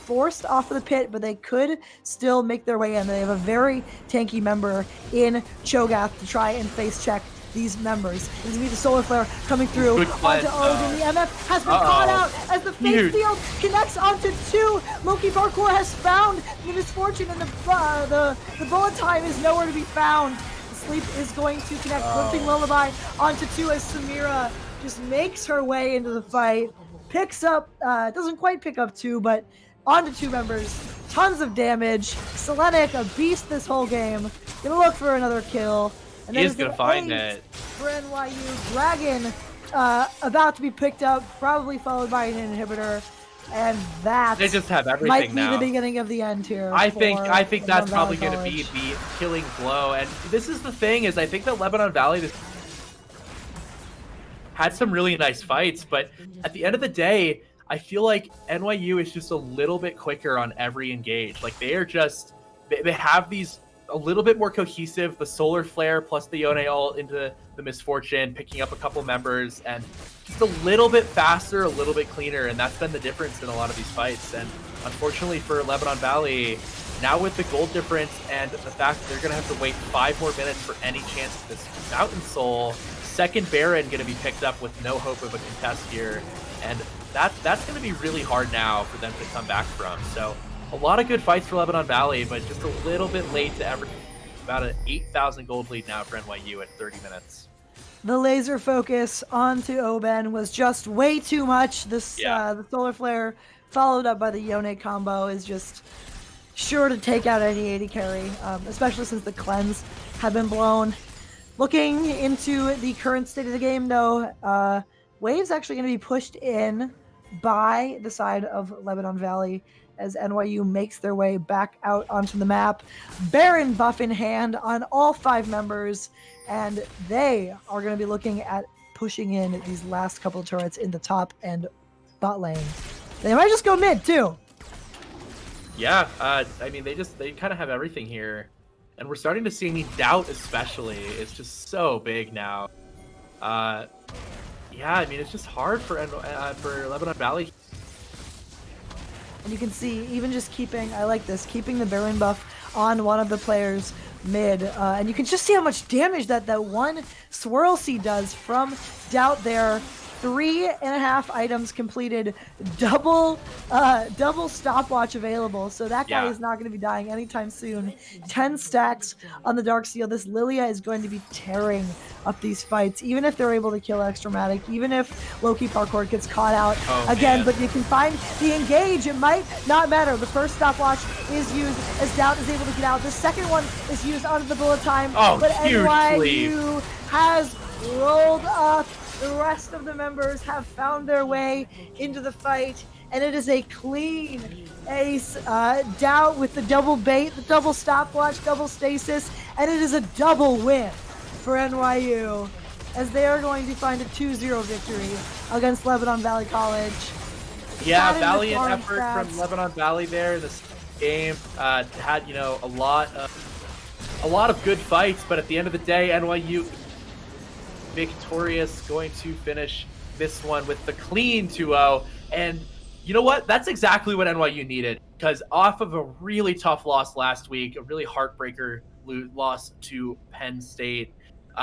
Forced off of the pit, but they could still make their way in. They have a very tanky member in Cho'Gath to try and face check these members. This is the Solar Flare coming through onto Odin. The MF has been caught out as the Fate Field connects onto 2. Loki Parkour has found the Misfortune, and the bullet time is nowhere to be found. The Sleep is going to connect, flipping Lullaby onto 2 as Samira just makes her way into the fight. Picks up, doesn't quite pick up 2, but onto 2 members. Tons of damage. Selenic, a beast this whole game. Gonna look for another kill. And he is going to find it. For NYU. Dragon about to be picked up, probably followed by an inhibitor. And that they just have everything might be now. The beginning of the end here. I think that's probably going to be the killing blow. And this is the thing, is I think that Lebanon Valley had some really nice fights, but at the end of the day, I feel like NYU is just a little bit quicker on every engage. Like they have these a little bit more cohesive, the Solar Flare plus the Yone ult into the Misfortune, picking up a couple members, and just a little bit faster, a little bit cleaner, and that's been the difference in a lot of these fights. And unfortunately for Lebanon Valley, now with the gold difference and the fact that they're going to have to wait 5 more minutes for any chance of this Mountain Soul, second Baron going to be picked up with no hope of a contest here, and that's going to be really hard now for them to come back from. So a lot of good fights for Lebanon Valley, but just a little bit late to ever. About an 8,000 gold lead now for NYU at 30 minutes. The laser focus onto Oben was just way too much. The Solar Flare followed up by the Yone combo is just sure to take out any AD carry, especially since the cleanse had been blown. Looking into the current state of the game, though, Wave's actually going to be pushed in by the side of Lebanon Valley as NYU makes their way back out onto the map. Baron buff in hand on all 5 members, and they are going to be looking at pushing in these last couple of turrets in the top and bot lane. They might just go mid, too. Yeah, I mean, they kind of have everything here. and we're starting to see doubt, especially. It's just so big now. Yeah, I mean, it's just hard for Lebanon Valley. And you can see even just keeping, I like this, keeping the Baron buff on one of the players mid. And you can just see how much damage that one Swirl Seed does from Doubt there. 3.5 items completed, double stopwatch available, so that guy is not going to be dying anytime soon. 10 stacks on the Darksteel. This Lilia is going to be tearing up these fights, even if they're able to kill Extramatic, even if Loki Parkour gets caught out again. But you can find the engage. It might not matter. The first stopwatch is used as Doubt is able to get out. The second one is used under the bullet time. But NYU has rolled up. The rest of the members have found their way into the fight, and it is a clean ace. Doubt with the double bait, the double stopwatch, double stasis, and it is a double win for NYU, as they are going to find a 2-0 victory against Lebanon Valley College. Yeah, valiant effort from Lebanon Valley there in this game. Had a lot of good fights, but at the end of the day, NYU victorious, going to finish this one with the clean 2-0. And you know what? That's exactly what NYU needed, because off of a really tough loss last week, a really heartbreaker loss to Penn State,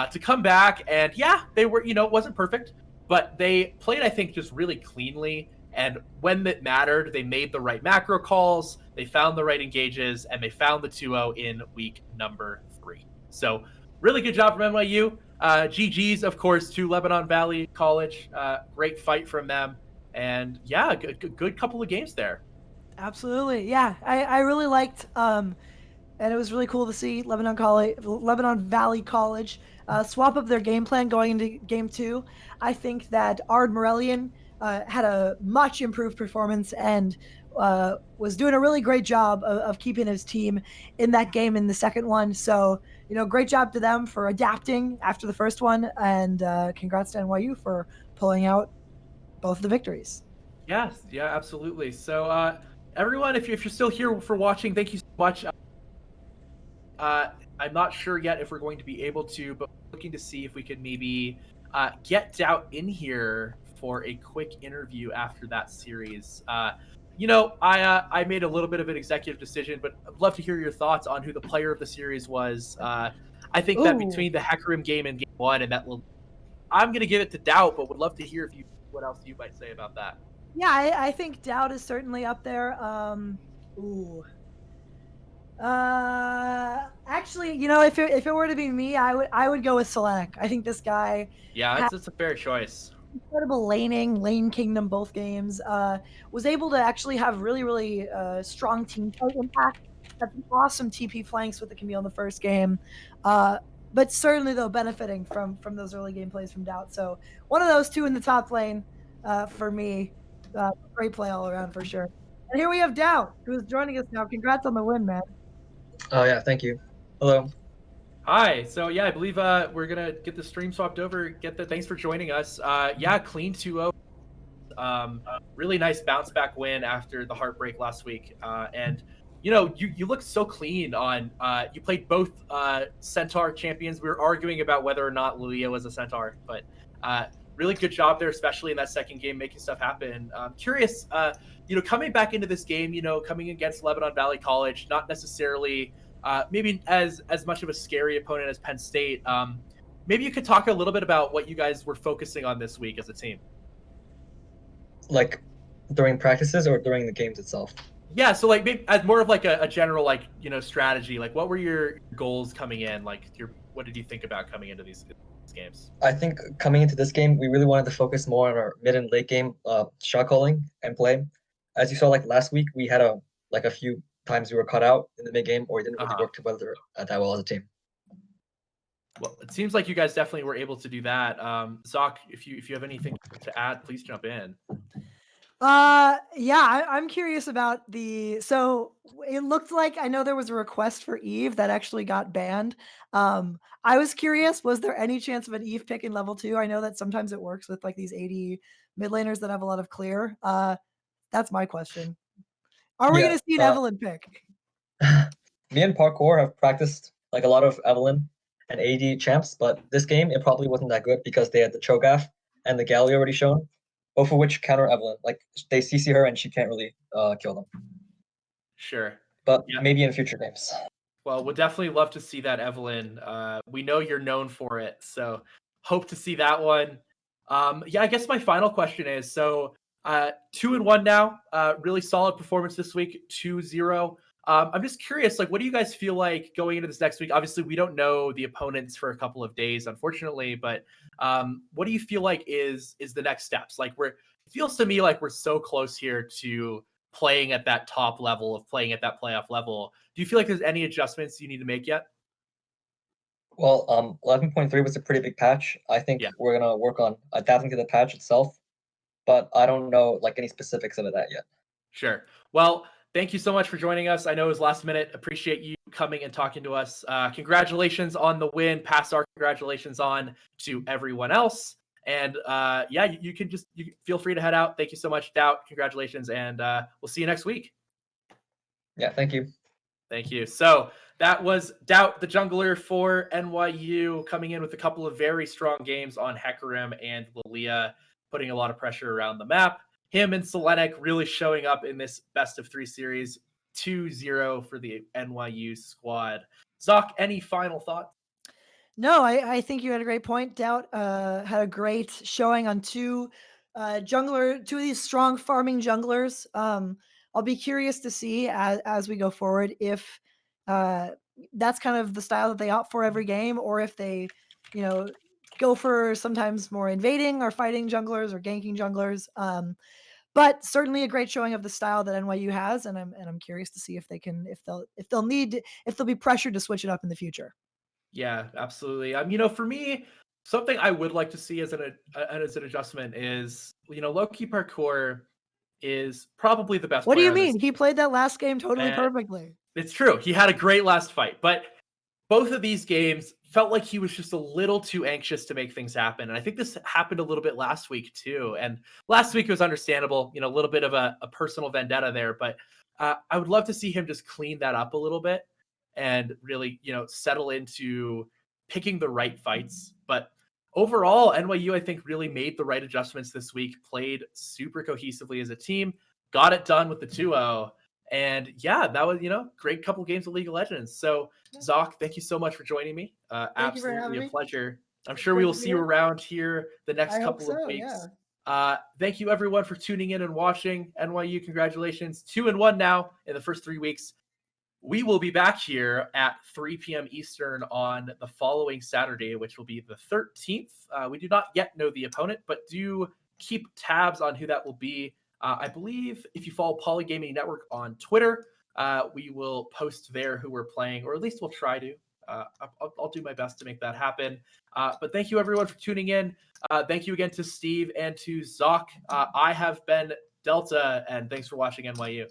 to come back and they were, it wasn't perfect, but they played, I think, just really cleanly. And when it mattered, they made the right macro calls, they found the right engages, and they found the 2-0 in week number 3. So really good job from NYU. GG's, of course, to Lebanon Valley College. Great fight from them. And yeah, good couple of games there. Absolutely. Yeah, I really liked, and it was really cool to see Lebanon Valley College swap up their game plan going into game 2. I think that Ard Morellian had a much improved performance and was doing a really great job of keeping his team in that game in the second one. So, great job to them for adapting after the first one, and congrats to NYU for pulling out both of the victories. Yes, yeah, absolutely. So, everyone, if you're still here for watching, thank you so much. I'm not sure yet if we're going to be able to, but looking to see if we could maybe get Doubt in here for a quick interview after that series. I made a little bit of an executive decision, but I'd love to hear your thoughts on who the player of the series was. I think that between the Hecarim game and game 1 and that little, I'm going to give it to Doubt, but would love to hear what else you might say about that. Yeah, I think Doubt is certainly up there. Actually, if it were to be me, I would go with Select. I think this guy. Yeah, it's a fair choice. Incredible lane kingdom both games. Was able to actually have really strong team fight impact. Had some awesome TP flanks with the Camille in the first game. But certainly though benefiting from those early game plays from Doubt. So one of those two in the top lane for me. Great play all around for sure. And here we have Doubt, who is joining us now. Congrats on the win, man. Oh yeah, thank you. Hello. Hi. So yeah, I believe we're gonna get the stream swapped over. Thanks for joining us. Clean 2-0. Really nice bounce back win after the heartbreak last week. And you looked so clean on. You played both Centaur champions. We were arguing about whether or not Lilia was a Centaur, but really good job there, especially in that second game, making stuff happen. Curious, coming back into this game, coming against Lebanon Valley College, not necessarily maybe as much of a scary opponent as Penn State. Maybe you could talk a little bit about what you guys were focusing on this week as a team. Like during practices or during the games itself? Yeah, so like maybe as more of like a general strategy. Like, what were your goals coming in? Like, what did you think about coming into these games? I think coming into this game, we really wanted to focus more on our mid and late game shot calling and play. As you saw, like last week, we had a few times we were caught out in the mid game, or we didn't really work together that well as a team. Well, it seems like you guys definitely were able to do that. Zoc, if you have anything to add, please jump in. I'm curious about so it looked like, I know there was a request for Eve that actually got banned. I was curious, was there any chance of an Eve pick in level 2? I know that sometimes it works with like these 80 mid laners that have a lot of clear. That's my question. Are we going to see an Evelyn pick? Me and Parkour have practiced like a lot of Evelyn and AD champs, but this game it probably wasn't that good because they had the Cho'Gath and the Galley already shown, both of which counter Evelyn. Like they CC her and she can't really kill them. Sure. But Yeah. maybe in future games. Well, we'll definitely love to see that, Evelyn. We know you're known for it, so hope to see that one. Yeah, I guess my final question is, so 2-1 now, really solid performance this week, 2-0. I'm just curious, like, what do you guys feel like going into this next week? Obviously, we don't know the opponents for a couple of days, unfortunately, but what do you feel like is the next steps? Like, it feels to me like we're so close here to playing at that top level, of playing at that playoff level. Do you feel like there's any adjustments you need to make yet? Well, 11.3 was a pretty big patch. I think Yeah. we're gonna work on adapting to the patch itself, but I don't know like any specifics of that yet. Sure. Well, thank you so much for joining us. I know it was last minute. Appreciate you coming and talking to us. Congratulations on the win. Pass our congratulations on to everyone else. And yeah, you can feel free to head out. Thank you so much, Doubt. Congratulations, and we'll see you next week. Yeah, thank you. Thank you. So that was Doubt, the jungler for NYU, coming in with a couple of very strong games on Hecarim and Lilia, putting a lot of pressure around the map. Him and Selenic really showing up in this best of 3 series, 2-0 for the NYU squad. Zoc, any final thoughts? No, I think you had a great point. Doubt had a great showing on two of these strong farming junglers. I'll be curious to see as we go forward if that's kind of the style that they opt for every game, or if they, go for sometimes more invading or fighting junglers or ganking junglers. But certainly a great showing of the style that NYU has, and I'm curious to see if they'll be pressured to switch it up in the future. Yeah, absolutely. For me, something I would like to see as an adjustment is, low-key parkour is probably the best What do player you on this mean? He played that last game totally team. perfectly. It's true. He had a great last fight, but both of these games felt like he was just a little too anxious to make things happen. And I think this happened a little bit last week too. And last week was understandable, a little bit of a personal vendetta there, but I would love to see him just clean that up a little bit and really, settle into picking the right fights. But overall, NYU, I think, really made the right adjustments this week, played super cohesively as a team, got it done with the 2-0. And yeah, that was, great couple games of League of Legends. So, Zoc, thank you so much for joining me. Thank you for having Absolutely a me. pleasure. I'm sure we Great will to be see you here. around here the next I hope couple of so, weeks. yeah. Thank you, everyone, for tuning in and watching. NYU, congratulations. 2-1 now in the first 3 weeks. We will be back here at 3 p.m. Eastern on the following Saturday, which will be the 13th. We do not yet know the opponent, but do keep tabs on who that will be. I believe if you follow Polygaming Network on Twitter, we will post there who we're playing, or at least we'll try to. I'll do my best to make that happen. But thank you, everyone, for tuning in. Thank you again to Steve and to Zoc. I have been Delta, and thanks for watching NYU.